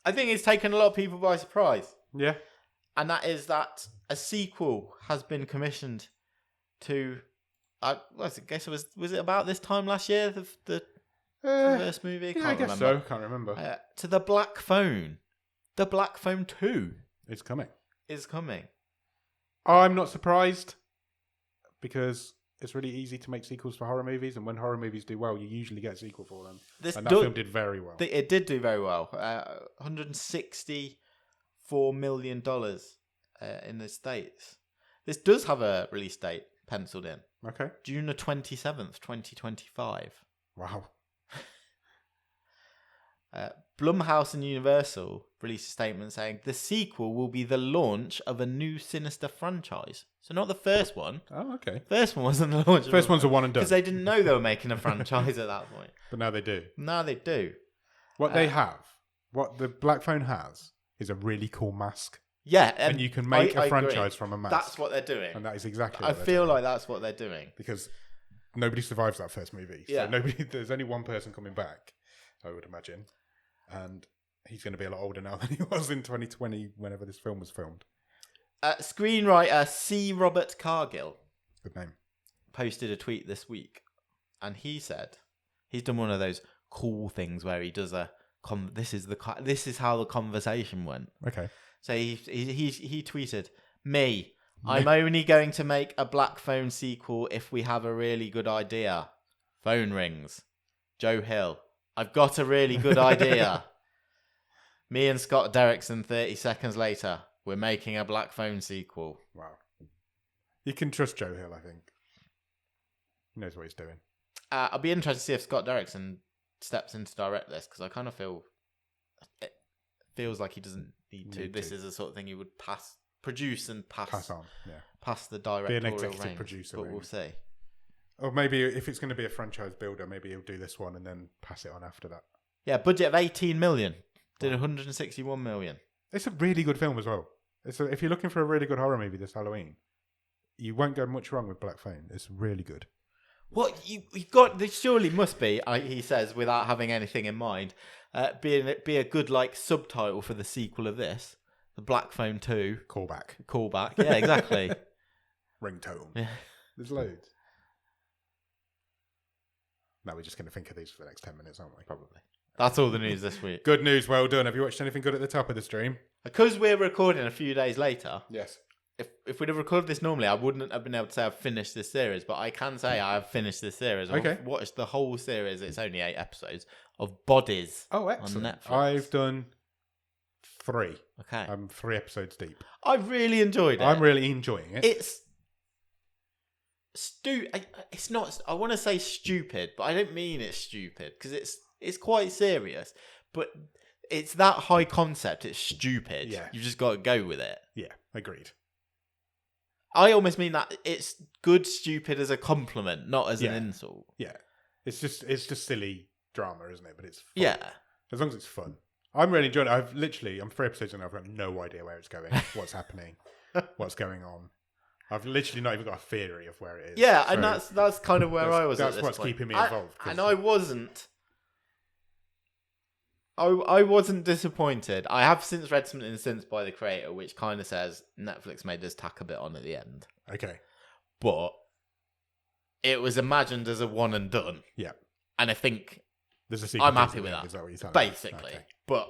I think it's taken a lot of people by surprise. Yeah. And that is that a sequel has been commissioned to, I guess it was it about this time last year, the first movie? Yeah, I guess so. Can't remember. To The Black Phone. The Black Phone 2. It's coming. Is coming. I'm not surprised because it's really easy to make sequels for horror movies, and when horror movies do well, you usually get a sequel for them. And that film did very well. It did do very well. $164 million in the States. This does have a release date penciled in. Okay. June the 27th, 2025. Wow. Blumhouse and Universal released a statement saying the sequel will be the launch of a new Sinister franchise. So not the first one. Oh, okay. First one wasn't the launch. First one's a one and done. Because they didn't know they were making a franchise at that point. But now they do. Now they do. What they have, what the Black Phone has, is a really cool mask. Yeah. And you can make a franchise agree. from a mask. That's what they're doing. And that is exactly I what feel doing. like that's what they're doing. Because nobody survives that first movie. Yeah. So there's only one person coming back, I would imagine. And he's going to be a lot older now than he was in 2020 whenever this film was filmed. Screenwriter C. Robert Cargill Good name. posted a tweet this week, and he said he's done one of those cool things where he does this is how the conversation went. Okay. So he tweeted, "Me, I'm only going to make a Black Phone sequel if we have a really good idea. Phone rings. Joe Hill, I've got a really good idea. Me and Scott Derrickson 30 seconds later, we're making a Black Phone sequel." Wow. You can trust Joe Hill, I think. He knows what he's doing. I'll be interested to see if Scott Derrickson steps in to direct this, because I kind of feel it feels like he doesn't need to. This is the sort of thing he would produce and pass on. Yeah. Pass the Be directorial an executive range, producer. but maybe. we'll see. Or maybe if it's going to be a franchise builder, maybe he'll do this one and then pass it on after that. Yeah, budget of 18 million. Did 161 million. It's a really good film as well. If you're looking for a really good horror movie this Halloween, you won't go much wrong with Black Phone. It's really good. What you've got? There surely must be. He says without having anything in mind, be a good like subtitle for the sequel of this, the Black Phone 2 Callback. Yeah, exactly. Ringtone. Yeah. There's loads. Now we're just going to think of these for the next 10 minutes, aren't we? Probably. That's all the news this week. Good news. Well done. Have you watched anything good at the top of the stream? Because we're recording a few days later. Yes. If we'd have recorded this normally, I wouldn't have been able to say I've finished this series, but I can say I have finished this series. Okay. I've watched the whole series. It's only 8 episodes of Bodies. Oh, excellent. On Netflix. I've done 3. Okay. I'm 3 episodes deep. I really enjoyed it. I'm really enjoying it. It's It's not. I want to say stupid, but I don't mean it's stupid because it's quite serious. But it's that high concept. It's stupid. Yeah. You just got to go with it. Yeah, agreed. I almost mean that it's good stupid as a compliment, not as an insult. Yeah, it's just silly drama, isn't it? But it's fun. Yeah. As long as it's fun. I'm really enjoying it. I'm 3 episodes and I've got no idea where it's going, what's happening, what's going on. I've literally not even got a theory of where it is. Yeah, and that's kind of where I was. That's at this what's point. keeping me involved. And I wasn't. I wasn't disappointed. I have since read something since by the creator, which kind of says Netflix made us tack a bit on at the end. Okay, but it was imagined as a one and done. Yeah, and I think there's a sequel. I'm happy with that. Is that what you're saying? Basically, okay. But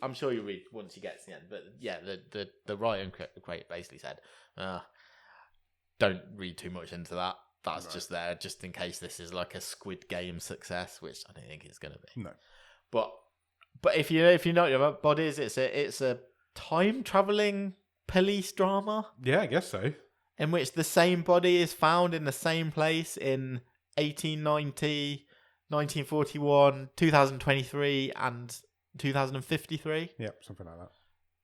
I'm sure you'll read once you get to the end. But yeah, the writer and creator basically said, don't read too much into that. That's just there, just in case this is like a Squid Game success, which I don't think it's going to be. No, but if you know about bodies, it's a time traveling police drama. Yeah, I guess so. In which the same body is found in the same place in 1890, 1941, 2023, and 2053. Yeah, something like that.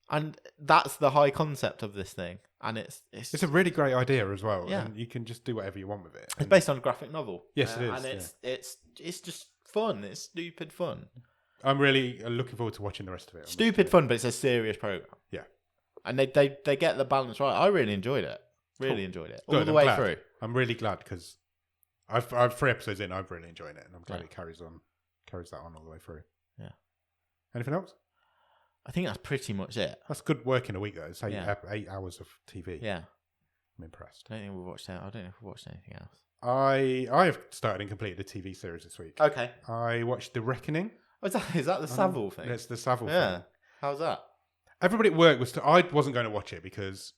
And that's the high concept of this thing. And it's a really great idea as well. Yeah. And you can just do whatever you want with it. It's based on a graphic novel. Yes, it is. And it's just fun. It's stupid fun. I'm really looking forward to watching the rest of it. Stupid fun, but it's a serious program. Yeah. And they get the balance right. I really enjoyed it. Enjoyed it. All Good, the way glad. through. I'm really glad because I've 3 episodes in. I'm really enjoying it, and I'm glad it carries that on all the way through. Yeah. Anything else? I think that's pretty much it. That's good work in a week, though. It's 8 hours of TV. Yeah. I'm impressed. I don't know if we watched anything else. I have started and completed a TV series this week. Okay. I watched The Reckoning. Oh, is that the Savile thing? It's the Savile thing. Yeah. How's that? Everybody at work I wasn't going to watch it because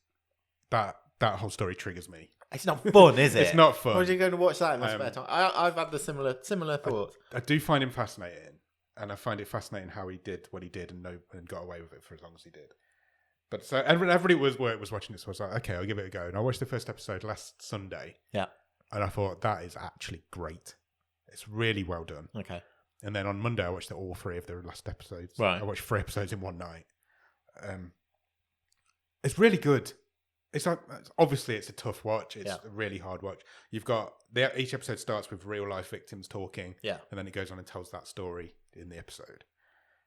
that whole story triggers me. It's not fun, is it? It's not fun. Or are you going to watch that in my spare time? I've had the similar thoughts. I do find him fascinating, and I find it fascinating how he did what he did and got away with it for as long as he did. But so everybody was watching this, so I was like, okay, I'll give it a go. And I watched the first episode last Sunday. Yeah. And I thought, that is actually great. It's really well done. Okay. And then on Monday, I watched all 3 of the last episodes. Right. I watched 3 episodes in one night. It's really good. It's like, obviously it's a tough watch. It's a really hard watch. You've got each episode starts with real life victims talking. Yeah. And then it goes on and tells that story in the episode.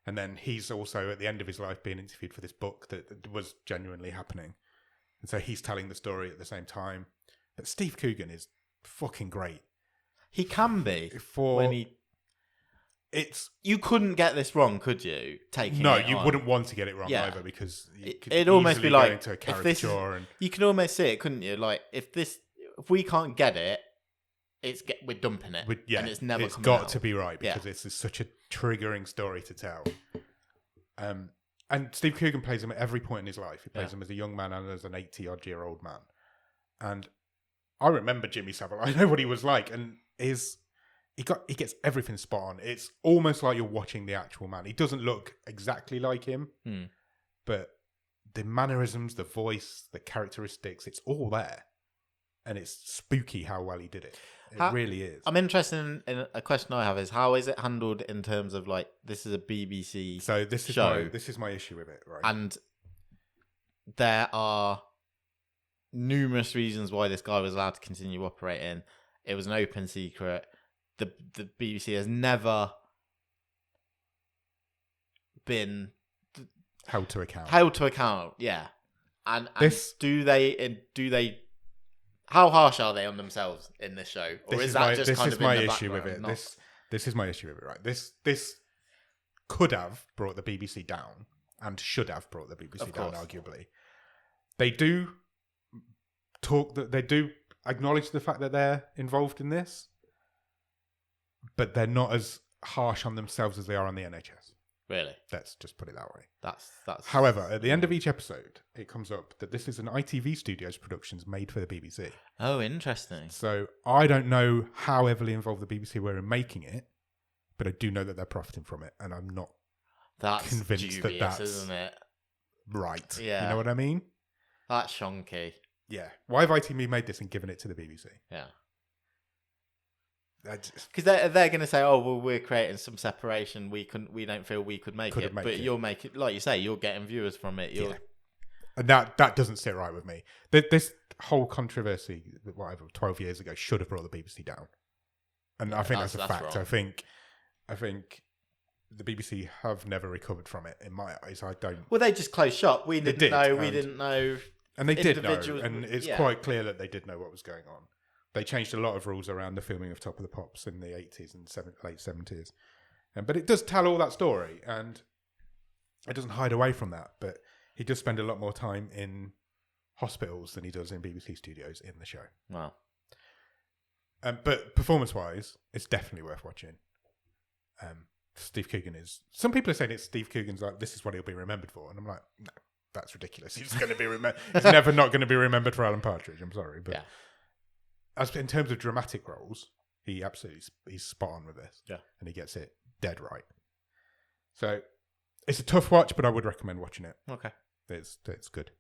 And then he's also at the end of his life being interviewed for this book that was genuinely happening. And so he's telling the story at the same time. But Steve Coogan is fucking great. He can be. You couldn't get this wrong, could you? Wouldn't want to get it wrong either, because it'd almost be like into a caricature. You can almost see it, couldn't you? Like if we can't get it, we're dumping it, and it's never. It's got to be right because it's such a triggering story to tell. And Steve Coogan plays him at every point in his life. He plays him as a young man and as an 80-odd-year-old man. And I remember Jimmy Savile. I know what he was like, and he gets everything spot on. It's almost like you're watching the actual man. He doesn't look exactly like him, but the mannerisms, the voice, the characteristics, it's all there. And it's spooky how well he did it. It really is. I'm interested in a question I have is, how is it handled in terms of like, this is a BBC show. This is my issue with it, right? And there are numerous reasons why this guy was allowed to continue operating. It was an open secret. The BBC has never been held to account. Yeah. And do they? How harsh are they on themselves in this show, or is that just kind of my in the issue with it? This is my issue with it. Right. This could have brought the BBC down, and should have brought the BBC down. Arguably, they do acknowledge the fact that they're involved in this, but they're not as harsh on themselves as they are on the NHS. Really? Let's just put it that way. That's. However, at the end of each episode, it comes up that this is an ITV Studios productions made for the BBC. Oh, interesting. So I don't know how heavily involved the BBC were in making it, but I do know that they're profiting from it, and I'm not convinced dubious, that's isn't it? Right. Yeah. You know what I mean? That's shonky. Yeah. Why have ITV made this and given it to the BBC? Yeah. Because Because they're going to say, oh, well, we're creating some separation. We don't feel we could make it. But you'll make it, like you say, you're getting viewers from it. Yeah. And that doesn't sit right with me. This whole controversy, whatever, 12 years ago, should have brought the BBC down. And I think that's a fact. Wrong. I think the BBC have never recovered from it, in my eyes. I don't... Well, they just closed shop. We didn't know. And they did know. And it's quite clear that they did know what was going on. They changed a lot of rules around the filming of Top of the Pops in the 80s and late 70s. But it does tell all that story, and it doesn't hide away from that. But he does spend a lot more time in hospitals than he does in BBC studios in the show. Wow. But performance-wise, it's definitely worth watching. Steve Coogan is... Some people are saying it's Steve Coogan's like, this is what he'll be remembered for. And I'm like, no, that's ridiculous. He's going to be He's never not going to be remembered for Alan Partridge. I'm sorry. But as in terms of dramatic roles, he's spot on with this. Yeah. And he gets it dead right. So it's a tough watch, but I would recommend watching it. Okay. It's good.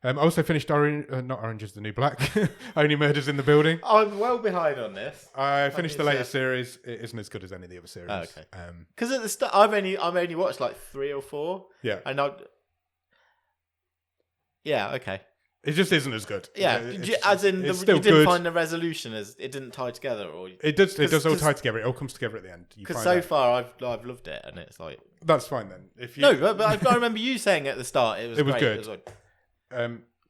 I also finished not Orange is the New Black. Only Murders in the Building. I'm well behind on this. I finished the latest series. It isn't as good as any of the other series. Oh, okay. Because at the start, I've only watched like 3 or 4. Yeah. And okay. It just isn't as good. Yeah. As in, you didn't find the resolution as it didn't tie together, or it does. It does all tie together. It all comes together at the end. Because so far, I've loved it, and it's like that's fine then. If you but I remember you saying at the start it was great. Good. It was like,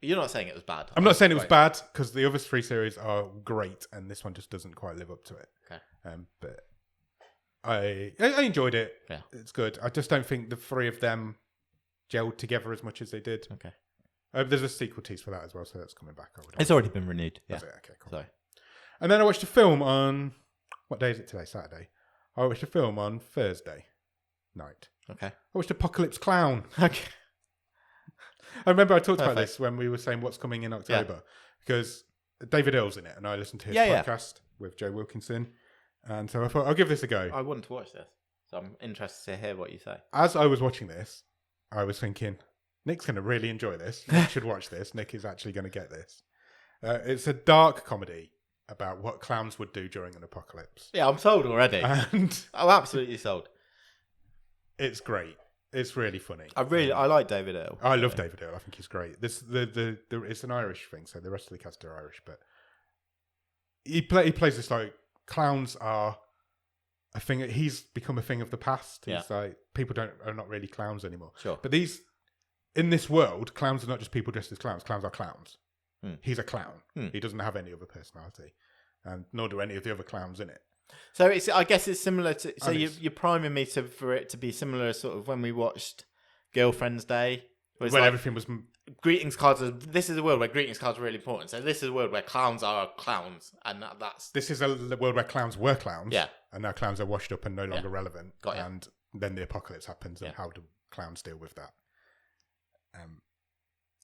you're not saying it was bad. I'm not saying it was bad because the other 3 series are great, and this one just doesn't quite live up to it. Okay. But I enjoyed it. Yeah, it's good. I just don't think the 3 of them gelled together as much as they did. Okay. There's a sequel tease for that as well, so that's coming back. It's already been renewed. Yeah. Okay, cool. Sorry. And then I watched a film on... What day is it today? Saturday. I watched a film on Thursday night. Okay. I watched Apocalypse Clown. Okay. I remember I talked about this when we were saying what's coming in October. Because David Earl's in it, and I listened to his podcast with Joe Wilkinson. And so I thought, I'll give this a go. I wanted to watch this, so I'm interested to hear what you say. As I was watching this, I was thinking... Nick's going to really enjoy this. Nick should watch this. Nick is actually going to get this. It's a dark comedy about what clowns would do during an apocalypse. Yeah, I'm sold already. And I'm absolutely sold. It's great. It's really funny. I like David Earl. I love David Earl. I think he's great. It's an Irish thing, so the rest of the cast are Irish, but he plays this like clowns are a thing. He's become a thing of the past. He's like people are not really clowns anymore. Sure, but in this world, clowns are not just people dressed as clowns. Clowns are clowns. He's a clown. He doesn't have any other personality, and nor do any of the other clowns in it. So I guess it's similar to. So you're priming me for it to be similar, sort of when we watched Girlfriend's Day, when everything was greetings cards. This is a world where greetings cards are really important. So this is a world where clowns are clowns, and that's. This is a world where clowns were clowns. Yeah. And now clowns are washed up and no longer relevant. Got you. And then the apocalypse happens, and how do clowns deal with that?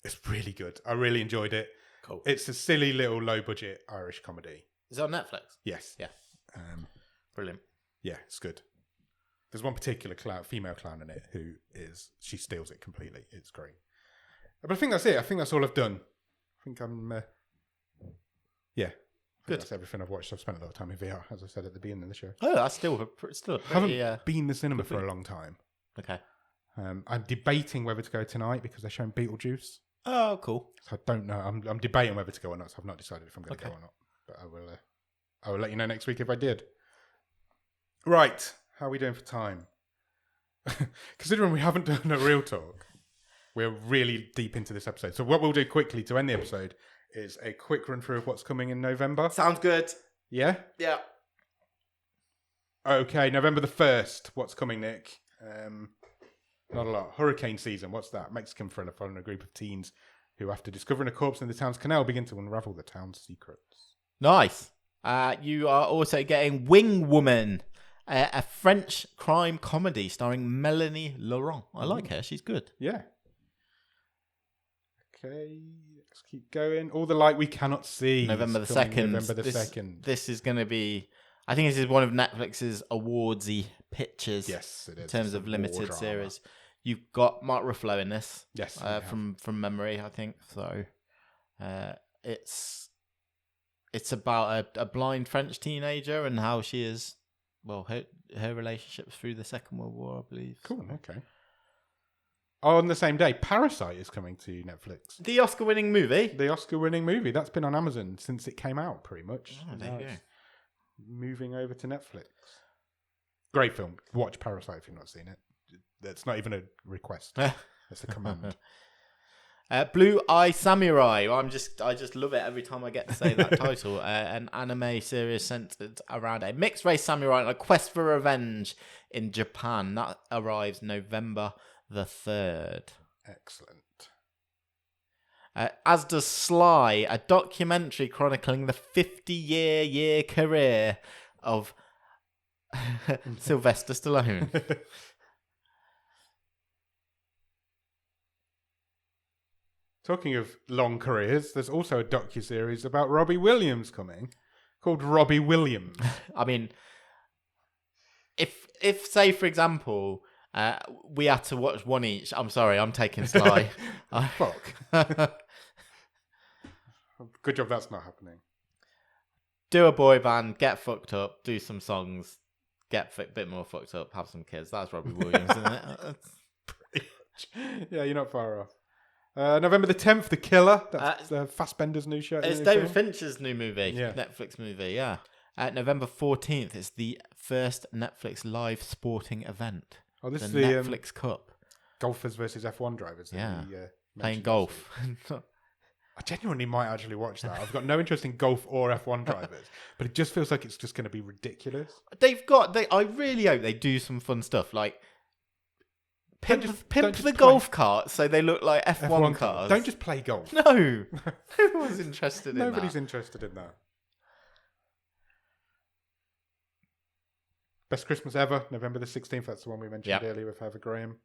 It's really good. I really enjoyed it. Cool. It's a silly little low budget Irish comedy. Is it on Netflix? Yes. Yeah. Brilliant. Yeah, it's good. There's one particular female clown in it she steals it completely. It's great. But I think that's it. I think that's all I've done. I think I'm good. That's everything I've watched. I've spent a lot of time in VR, as I said at the beginning of the show. Oh, that's still I haven't been to the cinema for a long time. Okay. I'm debating whether to go tonight because they're showing Beetlejuice. Oh, cool. So I don't know. I'm debating whether to go or not. So I've not decided if I'm going to go or not. But I will let you know next week if I did. Right. How are we doing for time? Considering we haven't done a real talk, we're really deep into this episode. So what we'll do quickly to end the episode is a quick run through of what's coming in November. Sounds good. Yeah? Yeah. Okay, November the 1st. What's coming, Nick? Not a lot. Hurricane season. What's that? Mexican thriller following a group of teens who, after discovering a corpse in the town's canal, begin to unravel the town's secrets. Nice. You are also getting Wing Woman, a French crime comedy starring Melanie Laurent. I like her. She's good. Yeah. Okay. Let's keep going. All the Light We Cannot See. November the 2nd. November the 2nd. This is going to be... I think this is one of Netflix's awardsy pitches. Yes, it is. In terms of limited series. You've got Mark Ruffalo in this. Yes. From memory, I think. So, it's about a blind French teenager and how she is, her relationships through the Second World War, I believe. Cool, okay. On the same day, Parasite is coming to Netflix. The Oscar-winning movie? The Oscar-winning movie. That's been on Amazon since it came out, pretty much. Oh, there you go. Moving over to Netflix. Great film. Watch Parasite if you've not seen it. That's not even a request. That's a command. Blue Eye Samurai. I just love it every time I get to say that title. An anime series centered around a mixed race samurai and a quest for revenge in Japan. That arrives November the 3rd. Excellent. As does Sly, a documentary chronicling the 50-year career of Sylvester Stallone. Talking of long careers, there's also a docuseries about Robbie Williams coming, called Robbie Williams. I mean, if say for example, we had to watch one each. I'm sorry, I'm taking Sly. Fuck. Good job that's not happening. Do a boy band, get fucked up, do some songs, get a bit more fucked up, have some kids. That's Robbie Williams, isn't it? Pretty much. Yeah, you're not far off. November the 10th, The Killer. That's Fassbender's new show. It's David Fincher's new movie, yeah. Netflix movie, yeah. November 14th, it's the first Netflix live sporting event. Oh, this the is the Netflix Cup. Golfers versus F1 drivers. Yeah, playing golf. I genuinely might actually watch that. I've got no interest in golf or F1 drivers, but it just feels like it's just going to be ridiculous. I really hope they do some fun stuff, like pimp the golf carts so they look like F1 cars. Don't just play golf. No. Who was interested in that? Nobody's interested in that. Best Christmas Ever, November the 16th. That's the one we mentioned earlier with Heather Graham.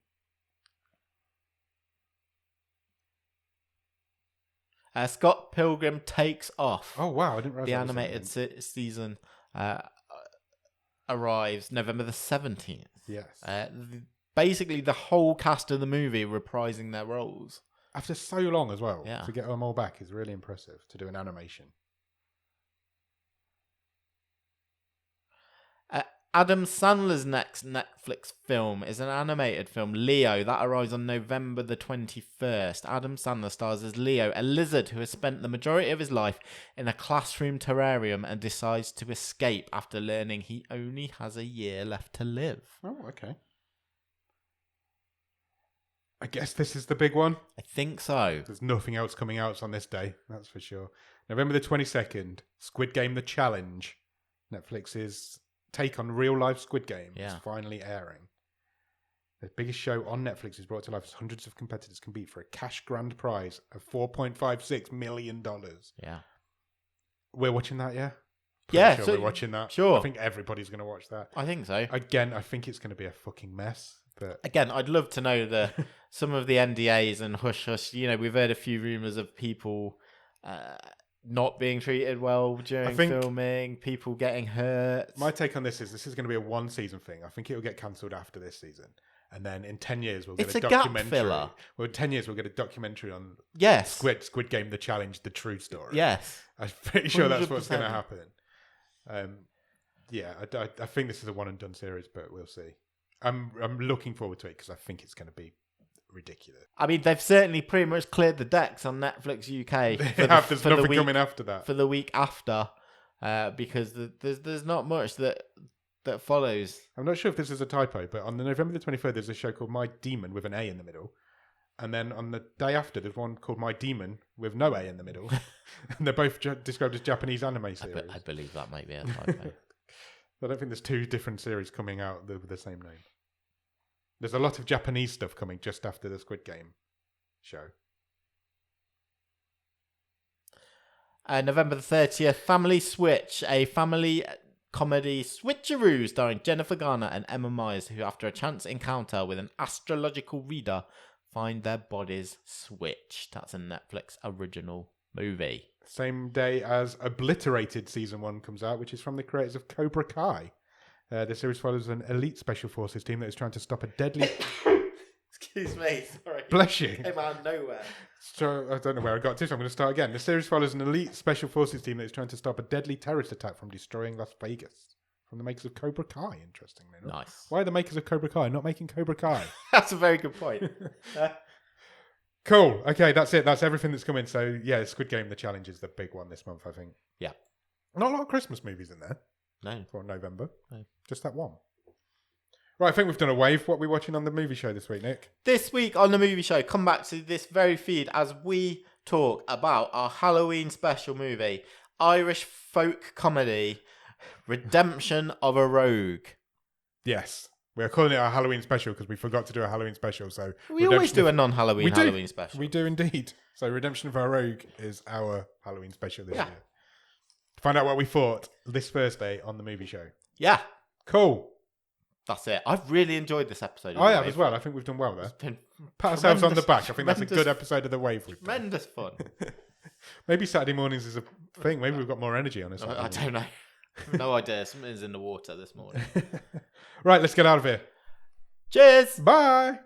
Scott Pilgrim Takes Off. Oh, wow. I didn't realize the animated season arrives November the 17th. Yes. Basically, the whole cast of the movie reprising their roles. After so long as well. Yeah. To get them all back is really impressive to do an animation. Adam Sandler's next Netflix film is an animated film, Leo, that arrives on November the 21st. Adam Sandler stars as Leo, a lizard who has spent the majority of his life in a classroom terrarium and decides to escape after learning he only has a year left to live. Oh, okay. I guess this is the big one. I think so. There's nothing else coming out on this day, that's for sure. November the 22nd, Squid Game The Challenge. Netflix's take on real-life Squid Game is finally airing. The biggest show on Netflix is brought to life as hundreds of competitors compete for a cash grand prize of $4.56 million. Yeah. We're watching that, yeah? Yeah, sure we're watching that. Sure. I think everybody's going to watch that. I think so. Again, I think it's going to be a fucking mess. But again, I'd love to know some of the NDAs and hush hush. You know, we've heard a few rumours of people not being treated well during filming, people getting hurt. My take on this is going to be a one-season thing. I think it'll get cancelled after this season. And then in 10 years, we'll get a documentary. Gap filler. Well, in 10 years, we'll get a documentary on Squid Game, The Challenge, the true story. Yes. I'm pretty sure that's what's 100%. going to happen. I think this is a one-and-done series, but we'll see. I'm looking forward to it because I think it's going to be ridiculous. I mean, they've certainly pretty much cleared the decks on Netflix UK. There's nothing coming after that. For the week after, because there's not much that follows. I'm not sure if this is a typo, but on the November the 23rd, there's a show called My Demon with an A in the middle. And then on the day after, there's one called My Demon with no A in the middle. And they're both described as Japanese anime series. I believe that might be a typo. I don't think there's two different series coming out with the same name. There's a lot of Japanese stuff coming just after the Squid Game show. November the 30th, Family Switch, a family comedy switcheroo starring Jennifer Garner and Emma Myers, who after a chance encounter with an astrological reader find their bodies switched. That's a Netflix original movie. Same day as Obliterated Season 1 comes out, which is from the creators of Cobra Kai. The series follows an elite special forces team that is trying to stop a deadly... Excuse me, sorry. Bless you. Came out of nowhere. So I don't know where I got to, so I'm going to start again. The series follows an elite special forces team that is trying to stop a deadly terrorist attack from destroying Las Vegas. From the makers of Cobra Kai, interestingly enough. Nice. Why are the makers of Cobra Kai not making Cobra Kai? That's a very good point. Cool. Okay, that's it. That's everything that's coming. So, yeah, Squid Game, the challenge is the big one this month, I think. Yeah. Not a lot of Christmas movies in there. No. For November. No. Just that one. Right, I think we've done a wave. What are we watching on the movie show this week, Nick? This week on the movie show, come back to this very feed as we talk about our Halloween special movie, Irish folk comedy, Redemption of a Rogue. Yes. We're calling it our Halloween special because we forgot to do a Halloween special. So we always do a non-Halloween Halloween special. We do indeed. So Redemption of our Rogue is our Halloween special this year. Find out what we thought this Thursday on the movie show. Yeah. Cool. That's it. I've really enjoyed this episode. I have as well. I think we've done well there. It's been Pat ourselves on the back. I think that's a good episode of the Wave we've done. Tremendous fun. Maybe Saturday mornings is a thing. Maybe we've got more energy on us. I don't know. No idea. Something's in the water this morning. Right, let's get out of here. Cheers. Bye.